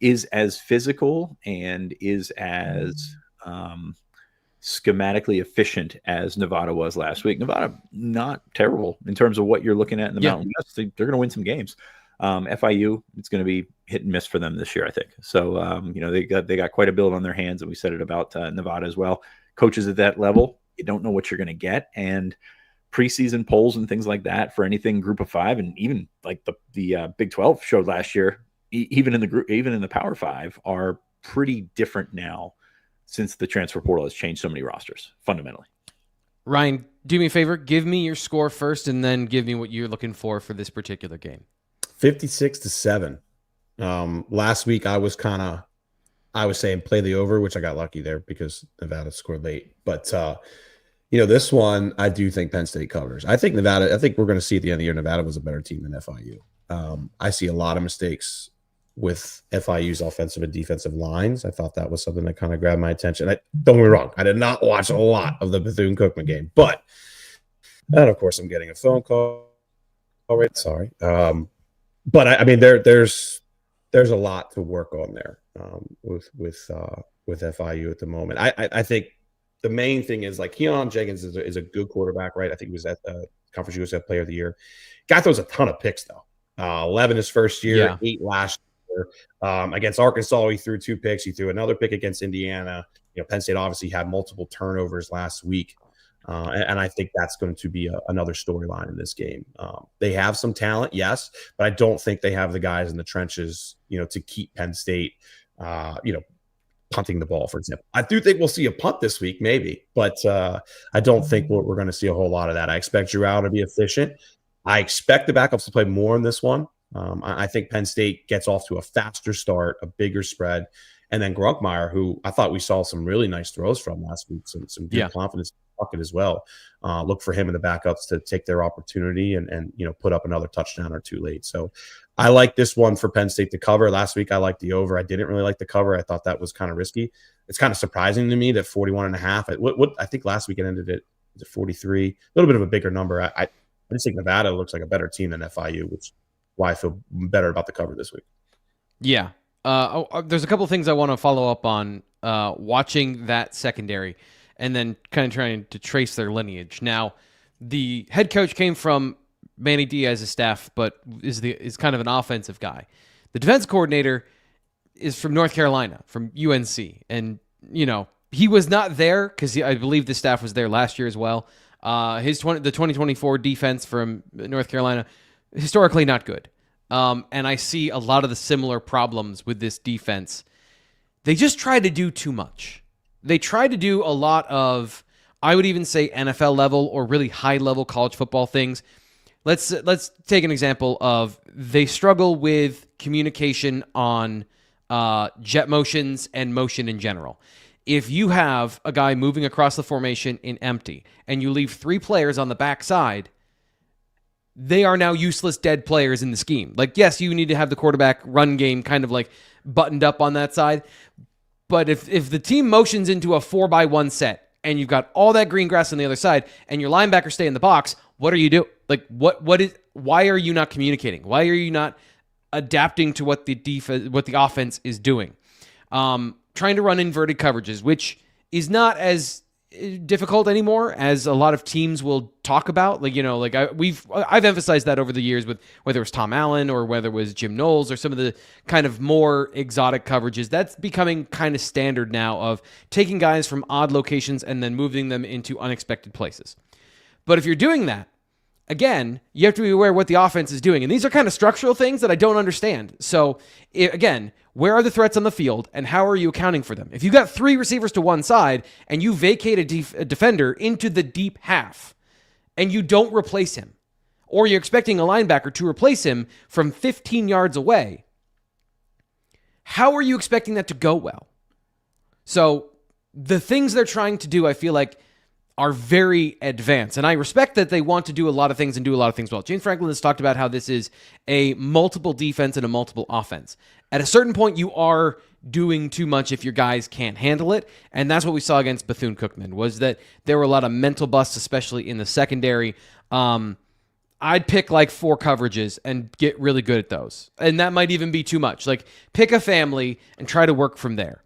is as physical and is as schematically efficient as Nevada was last week. Nevada, not terrible in terms of what you're looking at in the Mountain West. They're going to win some games. FIU, it's going to be hit and miss for them this year, I think. So, they got quite a build on their hands, and we said it about Nevada as well. Coaches at that level, you don't know what you're going to get, and preseason polls and things like that for anything Group of 5, and even like the Big 12 showed last year, even in the Power 5, are pretty different now since the transfer portal has changed so many rosters fundamentally. Ryan, do me a favor, give me your score first, and then give me what you're looking for this particular game. 56-7. Last week I was saying play the over, which I got lucky there because Nevada scored late. But this one I do think Penn State covers. I think we're going to see at the end of the year Nevada was a better team than FIU. I see a lot of mistakes with FIU's offensive and defensive lines. I thought that was something that kind of grabbed my attention. Don't get me wrong, I did not watch a lot of the Bethune-Cookman game, and of course I'm getting a phone call. All right, sorry. But I mean, there's a lot to work on there with FIU at the moment. I think the main thing is, like, Keon Jenkins is a good quarterback, right? I think he was at Conference USA Player of the Year. Guy throws a ton of picks though. 11 his first year, 8 last year. Against Arkansas, he threw 2 picks. He threw another pick against Indiana. Penn State obviously had multiple turnovers last week. And I think that's going to be another storyline in this game. They have some talent, yes, but I don't think they have the guys in the trenches, to keep Penn State, punting the ball, for example. I do think we'll see a punt this week, maybe, but I don't think we're going to see a whole lot of that. I expect Giroux to be efficient. I expect the backups to play more in this one. I think Penn State gets off to a faster start, a bigger spread, and then Grunkmeyer, who I thought we saw some really nice throws from last week, some good confidence bucket as well. Look for him and the backups to take their opportunity and put up another touchdown or 2 late. So I like this one for Penn State to cover. Last week I liked the over. I didn't really like the cover. I thought that was kind of risky. It's kind of surprising to me that 41.5. What I think last week it ended at 43. A little bit of a bigger number. I just think Nevada looks like a better team than FIU, which is why I feel better about the cover this week. Yeah. There's a couple things I want to follow up on watching that secondary and then kind of trying to trace their lineage. Now, the head coach came from Manny Diaz's staff, but is kind of an offensive guy. The defense coordinator is from North Carolina, from UNC. And, he was not there because I believe the staff was there last year as well. The 2024 defense from North Carolina, historically not good. And I see a lot of the similar problems with this defense. They just try to do too much. They try to do a lot of, I would even say, NFL level or really high level college football things. Let's take an example of they struggle with communication on jet motions and motion in general. If you have a guy moving across the formation in empty and you leave 3 players on the backside, they are now useless dead players in the scheme. Like, yes, you need to have the quarterback run game kind of like buttoned up on that side. But if the team motions into a 4-by-1 set and you've got all that green grass on the other side and your linebackers stay in the box, what are you doing? Like, why are you not communicating? Why are you not adapting to what the offense is doing? Trying to run inverted coverages, which is not as difficult anymore as a lot of teams will talk about. Like, I've emphasized that over the years with whether it was Tom Allen or whether it was Jim Knowles or some of the kind of more exotic coverages. That's becoming kind of standard now, of taking guys from odd locations and then moving them into unexpected places. But if you're doing that, again, you have to be aware of what the offense is doing. And these are kind of structural things that I don't understand. So again, where are the threats on the field and how are you accounting for them? If you got 3 receivers to one side and you vacate a defender into the deep half and you don't replace him, or you're expecting a linebacker to replace him from 15 yards away, how are you expecting that to go well? So the things they're trying to do, I feel like, are very advanced. And I respect that they want to do a lot of things and do a lot of things well. James Franklin has talked about how this is a multiple defense and a multiple offense. At a certain point, you are doing too much if your guys can't handle it. And that's what we saw against Bethune-Cookman, was that there were a lot of mental busts, especially in the secondary. I'd pick like 4 coverages and get really good at those. And that might even be too much. Like, pick a family and try to work from there.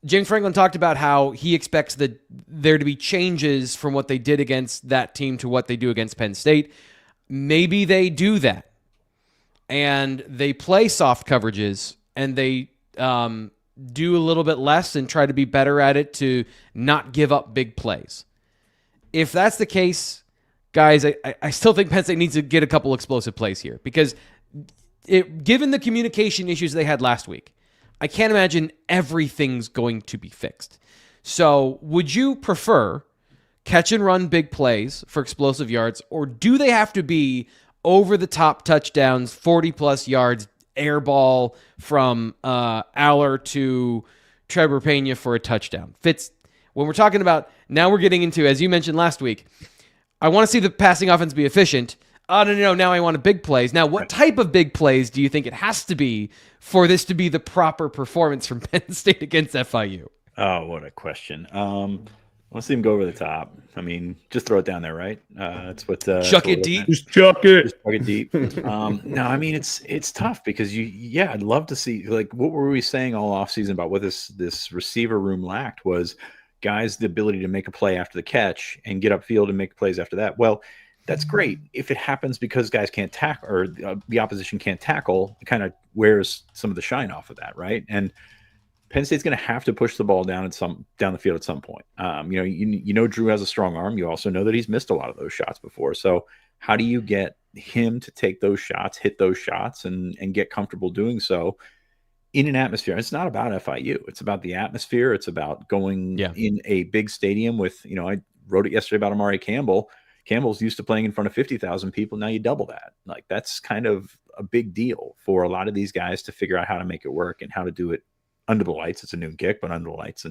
James Franklin talked about how he expects there to be changes from what they did against that team to what they do against Penn State. Maybe they do that, and they play soft coverages, and they do a little bit less and try to be better at it to not give up big plays. If that's the case, guys, I still think Penn State needs to get a couple explosive plays here, because given the communication issues they had last week, I can't imagine everything's going to be fixed. So would you prefer catch and run big plays for explosive yards, or do they have to be over-the-top touchdowns, 40-plus yards, air ball from Aller to Trevor Pena for a touchdown? Fitz, when we're talking about, now we're getting into, as you mentioned last week, I want to see the passing offense be efficient. Oh, no, now I want big plays. Now, what type of big plays do you think it has to be for this to be the proper performance from Penn State against FIU? Oh, what a question. I want to see him go over the top. I mean, just throw it down there, right? That's what. Chuck it deep. Just chuck it. Just chuck it deep. No, I mean, it's tough because I'd love to see, like, what were we saying all offseason about what this receiver room lacked was guys the ability to make a play after the catch and get upfield and make plays after that. Well, that's great if it happens because guys can't tackle, or the opposition can't tackle. It kind of wears some of the shine off of that, right? And Penn State's going to have to push the ball down the field at some point. You know Drew has a strong arm. You also know that he's missed a lot of those shots before. So how do you get him to take those shots, hit those shots, and get comfortable doing so in an atmosphere? It's not about FIU. It's about the atmosphere. It's about going in a big stadium with, I wrote it yesterday about Amari Campbell. Campbell's used to playing in front of 50,000 people. Now you double that. Like, that's kind of a big deal for a lot of these guys to figure out how to make it work and how to do it under the lights. It's a noon kick, but under the lights,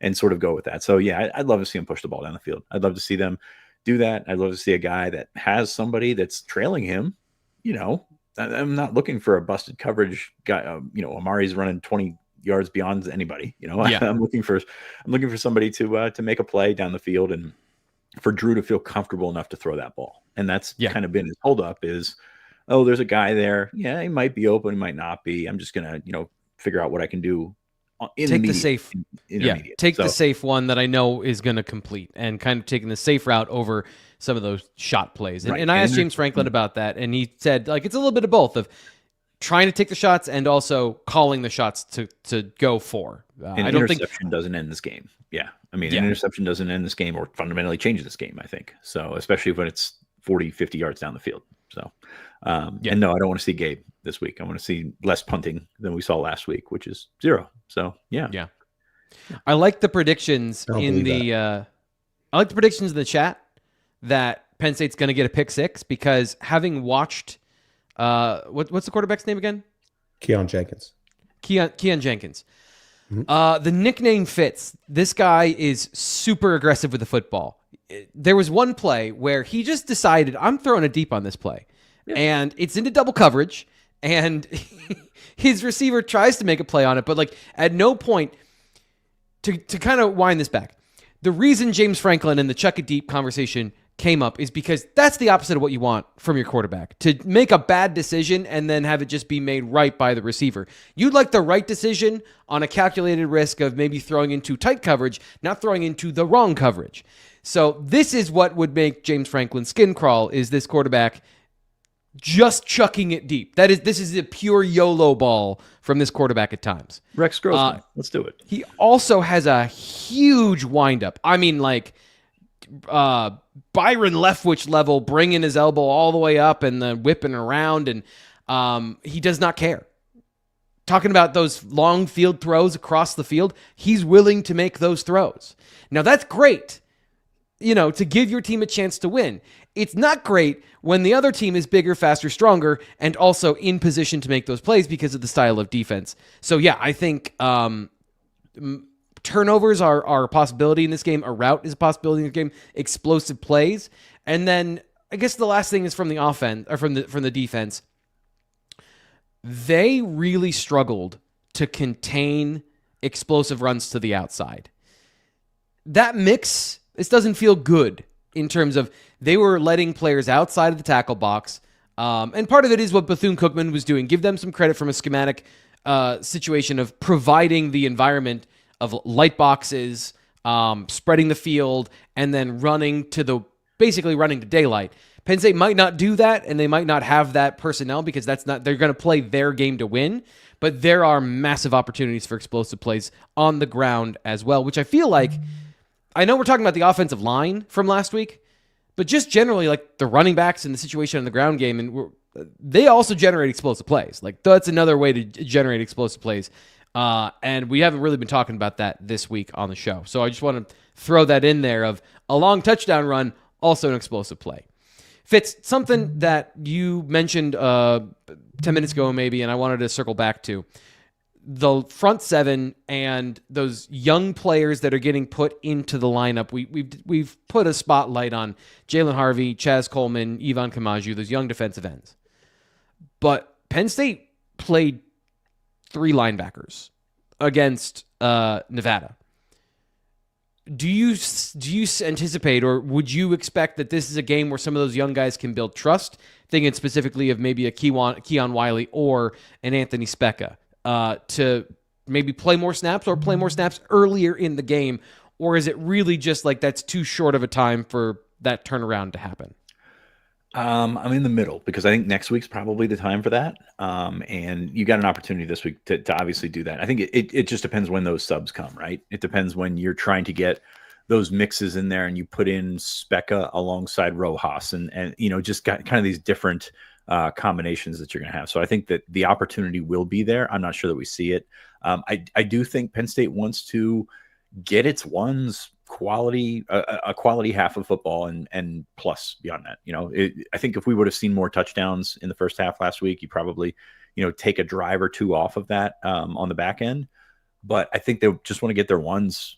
and sort of go with that. So yeah, I'd love to see them push the ball down the field. I'd love to see them do that. I'd love to see a guy that has somebody that's trailing him. I'm not looking for a busted coverage guy. Amari's running 20 yards beyond anybody. I'm looking for somebody to make a play down the field and for Drew to feel comfortable enough to throw that ball. And that's kind of been his holdup is, oh, there's a guy there. Yeah, he might be open, he might not be. I'm just going to, figure out what I can do take the safe the safe one that I know is going to complete, and kind of taking the safe route over some of those shot plays. And I asked James Franklin about that, and he said, like, it's a little bit of both, of trying to take the shots and also calling the shots to go for. I don't think interception doesn't end this game. Yeah. I mean, an interception doesn't end this game or fundamentally change this game, I think. So, especially when it's 40, 50 yards down the field. So, and no, I don't want to see Gabe this week. I want to see less punting than we saw last week, which is 0. So, yeah. I like the predictions in the chat that Penn State's going to get a pick 6, because having watched what's the quarterback's name again? Keon Jenkins. Keon Jenkins. The nickname Fitz. This guy is super aggressive with the football. there was one play where he just decided, I'm throwing it deep on this play. Yeah. And it's into double coverage, and his receiver tries to make a play on it, but like at no point, to kind of wind this back, the reason James Franklin and the chuck it deep conversation came up is because that's the opposite of what you want from your quarterback, to make a bad decision and then have it just be made right by the receiver. You'd like the right decision on a calculated risk of maybe throwing into tight coverage, not throwing into the wrong coverage. So this is what would make James Franklin's skin crawl, is this quarterback just chucking it deep. This is a pure YOLO ball from this quarterback at times. Rex Grossman. Let's do it. He also has a huge windup. I mean, like Byron Leftwich level, bringing his elbow all the way up and then whipping around, and he does not care. Talking about those long field throws across the field, he's willing to make those throws. Now, that's great, to give your team a chance to win. It's not great when the other team is bigger, faster, stronger, and also in position to make those plays because of the style of defense. So, yeah, I think turnovers are a possibility in this game. A route is a possibility in this game. Explosive plays. And then I guess the last thing is from the offense, or from the defense. They really struggled to contain explosive runs to the outside. That mix, this doesn't feel good in terms of they were letting players outside of the tackle box. And part of it is what Bethune-Cookman was doing. Give them some credit from a schematic situation of providing the environment of light boxes, spreading the field, and then basically running to daylight. Penn State might not do that, and they might not have that personnel because they're going to play their game to win. But there are massive opportunities for explosive plays on the ground as well, which I feel like, I know we're talking about the offensive line from last week, but just generally like the running backs and the situation in the ground game, and they also generate explosive plays. Like that's another way to generate explosive plays. And we haven't really been talking about that this week on the show. So I just want to throw that in there of a long touchdown run, also an explosive play. Fitz, something that you mentioned 10 minutes ago maybe, and I wanted to circle back to. The front seven and those young players that are getting put into the lineup. We've put a spotlight on Jalen Harvey, Chaz Coleman, Ivan Kamaju, those young defensive ends. But Penn State played 3 linebackers against Nevada. Do you anticipate, or would you expect that this is a game where some of those young guys can build trust? Thinking specifically of maybe a Keon Wiley or an Anthony Specca to maybe play more snaps or play more snaps earlier in the game, or is it really just like that's too short of a time for that turnaround to happen? I'm in the middle because I think next week's probably the time for that. And you got an opportunity this week to obviously do that. I think it just depends when those subs come, right? It depends when you're trying to get those mixes in there and you put in Specca alongside Rojas and just got kind of these different combinations that you're going to have. So I think that the opportunity will be there. I'm not sure that we see it. I do think Penn State wants to get its ones quality, a quality half of football and plus beyond that. I think if we would have seen more touchdowns in the first half last week, you probably, take a drive or two off of that on the back end. But I think they just want to get their ones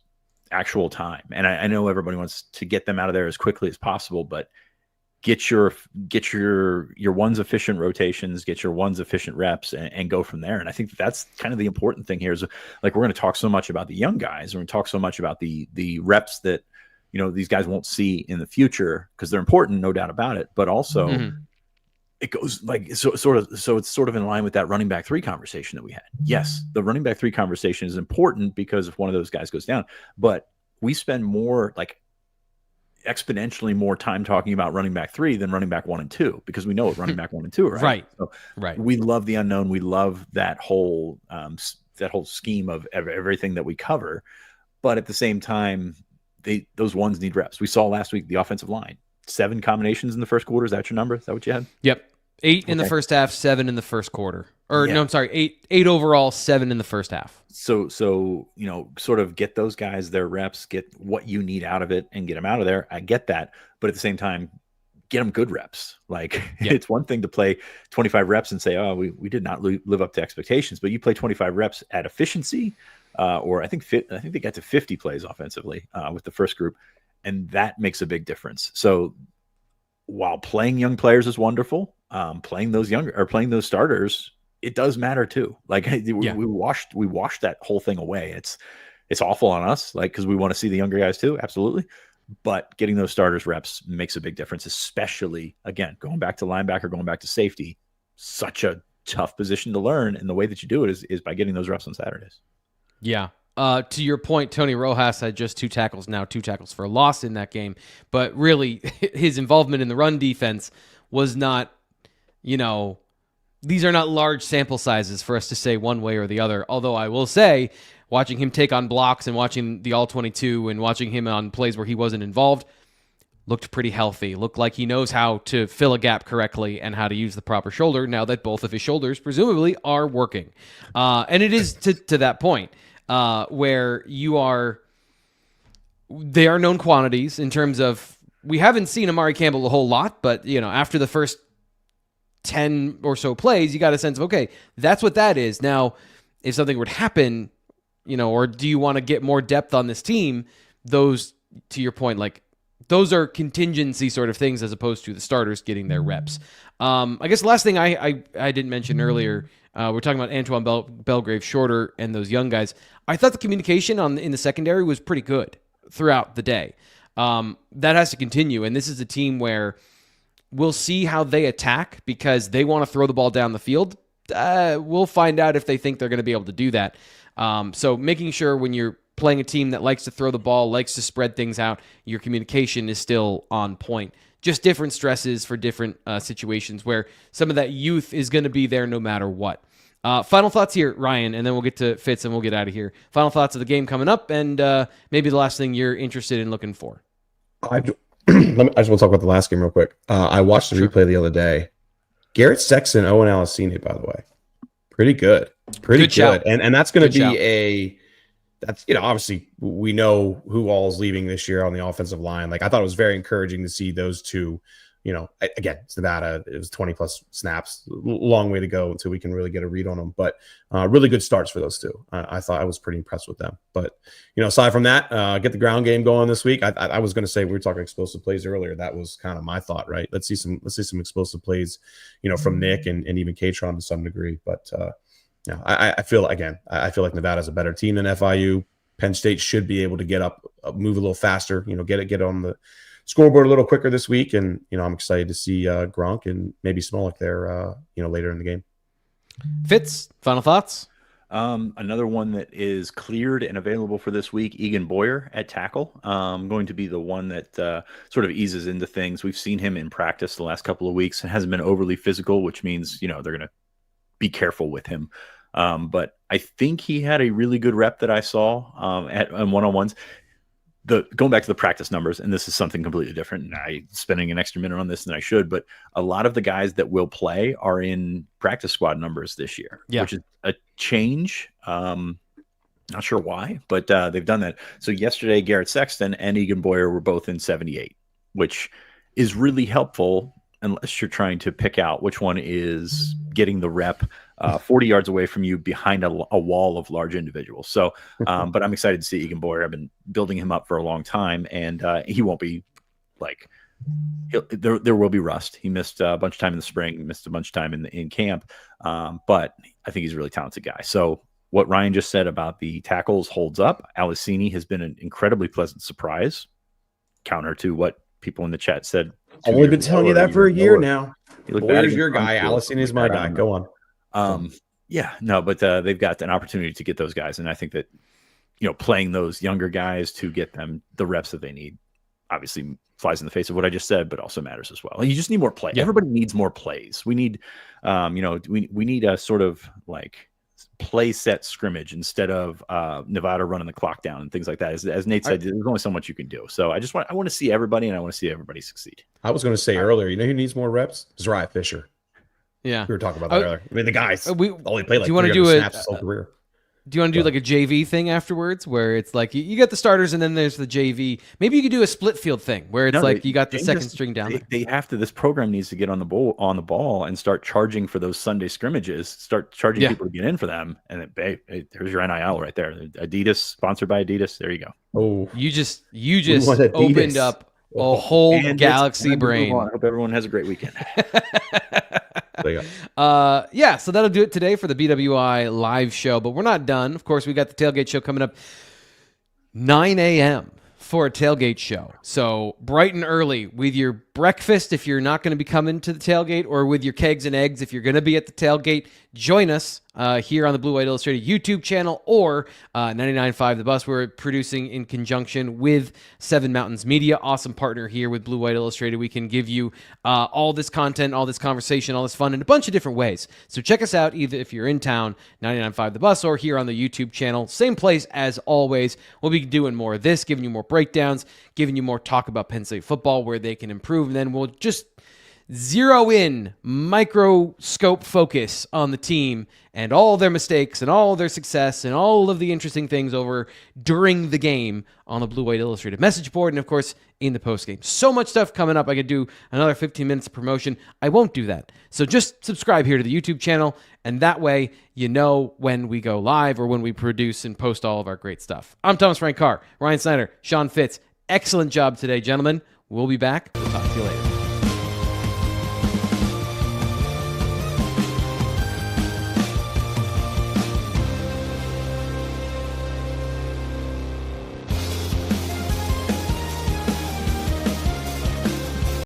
actual time. And I know everybody wants to get them out of there as quickly as possible, but get your ones efficient rotations, get your ones efficient reps and go from there. And I think that's kind of the important thing here is like, we're going to talk so much about the young guys. We're going to talk so much about the reps that, these guys won't see in the future because they're important, no doubt about it. But also it goes like, so it's sort of in line with that running back 3 conversation that we had. Yes, the running back 3 conversation is important because if one of those guys goes down, but we spend more exponentially more time talking about running back 3 than running back 1 and 2 because we know what running back 1 and 2 are, right? So right. We love the unknown. We love that whole scheme of everything that we cover. But at the same time, those ones need reps. We saw last week the offensive line, 7 combinations in the first quarter. Is that your number? Is that what you had? Yep. 8 in the first half, 7 in the first quarter. No, I'm sorry, 8 overall, 7 in the first half. So sort of get those guys their reps, get what you need out of it, and get them out of there. I get that, but at the same time, get them good reps. It's one thing to play 25 reps and say, "Oh, we did not live up to expectations," but you play 25 reps at efficiency, or I think they got to 50 plays offensively with the first group. And that makes a big difference. So while playing young players is wonderful, playing those starters, it does matter too. Like we washed that whole thing away. It's awful on us, like, because we want to see the younger guys too. Absolutely. But getting those starters reps makes a big difference, especially, again, going back to linebacker, going back to safety, such a tough position to learn. And the way that you do it is by getting those reps on Saturdays. Yeah. To your point, Tony Rojas had just 2 tackles for a loss in that game. But really, his involvement in the run defense was not, these are not large sample sizes for us to say one way or the other. Although I will say, watching him take on blocks and watching the All-22 and watching him on plays where he wasn't involved, looked pretty healthy. Looked like he knows how to fill a gap correctly and how to use the proper shoulder now that both of his shoulders presumably are working. And it is to that point where they are known quantities in terms of, we haven't seen Amari Campbell a whole lot, but after the first 10 or so plays, you got a sense of, okay, that's what that is. Now, if something would happen, or do you want to get more depth on this team? Those, to your point, like, those are contingency sort of things as opposed to the starters getting their reps. I guess the last thing I didn't mention earlier, we're talking about Antoine Belgrave, Shorter, and those young guys. I thought the communication in the secondary was pretty good throughout the day. That has to continue, and this is a team where we'll see how they attack because they want to throw the ball down the field. We'll find out if they think they're going to be able to do that. So making sure when you're playing a team that likes to throw the ball, likes to spread things out, your communication is still on point. Just different stresses for different situations where some of that youth is going to be there no matter what. Final thoughts here, Ryan, and then we'll get to Fitz and we'll get out of here. Final thoughts of the game coming up and maybe the last thing you're interested in looking for. I just want to talk about the last game real quick. I watched the replay the other day. Garrett Sexton, Owen Alicini, by the way. Pretty good. Pretty good. And that's going to be that's, obviously we know who all is leaving this year on the offensive line. Like, I thought it was very encouraging to see those two, again, it's Nevada. It was 20 plus snaps, long way to go until we can really get a read on them, but really good starts for those two. I thought I was pretty impressed with them, but aside from that, get the ground game going this week. I was going to say, we were talking explosive plays earlier. That was kind of my thought, right? Let's see some explosive plays, from Nick and even Katron to some degree, but I feel like Nevada's a better team than FIU. Penn State should be able to get up, move a little faster, get on the scoreboard a little quicker this week. And, I'm excited to see Gronk and maybe Smolik there, later in the game. Fitz, final thoughts? Another one that is cleared and available for this week, Egan Boyer at tackle. Going to be the one that sort of eases into things. We've seen him in practice the last couple of weeks and hasn't been overly physical, which means, they're going to be careful with him. But I think he had a really good rep that I saw on one-on-ones. Going back to the practice numbers, and this is something completely different, and I'm spending an extra minute on this than I should, but a lot of the guys that will play are in practice squad numbers this year, which is a change. Not sure why, but they've done that. So yesterday, Garrett Sexton and Egan Boyer were both in 78, which is really helpful unless you're trying to pick out which one is getting the rep 40 yards away from you behind a wall of large individuals. So, but I'm excited to see Egan Boyer. I've been building him up for a long time, and he won't be like there will be rust. He missed a bunch of time in the spring, missed a bunch of time in camp, but I think he's a really talented guy. So what Ryan just said about the tackles holds up. Alicini has been an incredibly pleasant surprise, counter to what people in the chat said. I've only been telling you that for a year now. Boyer's your guy. Alicini is my guy. Go on. But they've got an opportunity to get those guys, and I think that playing those younger guys to get them the reps that they need obviously flies in the face of what I just said, but also matters as well. You just need more play. Yeah. Everybody needs more plays. We need, we need a sort of like play set scrimmage instead of Nevada running the clock down and things like that. As Nate said, there's only so much you can do. So I want to see everybody, and I want to see everybody succeed. I was going to say earlier, who needs more reps? Zariah Fisher. Yeah, we were talking about that earlier. I mean, the guys only play like 300 snaps his whole career. Do you want to do like a JV thing afterwards, where it's like you got the starters and then there's the JV? Maybe you could do a split field thing where it's you got the second string down there. They have to. This program needs to get on the ball and start charging for those Sunday scrimmages. Start charging people to get in for them. And there's your NIL right there. Adidas, sponsored by Adidas. There you go. Oh, you just opened up a whole galaxy brain. I hope everyone has a great weekend. So that'll do it today for the BWI live show, but we're not done. Of course, we got the tailgate show coming up 9 a.m. for a tailgate show. So bright and early with your breakfast if you're not going to be coming to the tailgate, or with your kegs and eggs if you're going to be at the tailgate. Join us here on the Blue White Illustrated YouTube channel or 99.5 The Bus. We're producing in conjunction with Seven Mountains Media, awesome partner here with Blue White Illustrated. We can give you all this content, all this conversation, all this fun in a bunch of different ways. So check us out either if you're in town, 99.5 The Bus, or here on the YouTube channel. Same place as always. We'll be doing more of this, giving you more breakdowns, giving you more talk about Penn State football, where they can improve, and then we'll just zero in, microscope focus on the team and all their mistakes and all their success and all of the interesting things over during the game on the Blue White Illustrated message board, and of course in the post game. So much stuff coming up. I could do another 15 minutes of promotion. I won't do that. So just subscribe here to the YouTube channel, and that way you know when we go live or when we produce and post all of our great stuff. I'm Thomas Frank Carr, Ryan Snyder, Sean Fitz. Excellent job today, gentlemen. We'll be back. We'll talk to you later.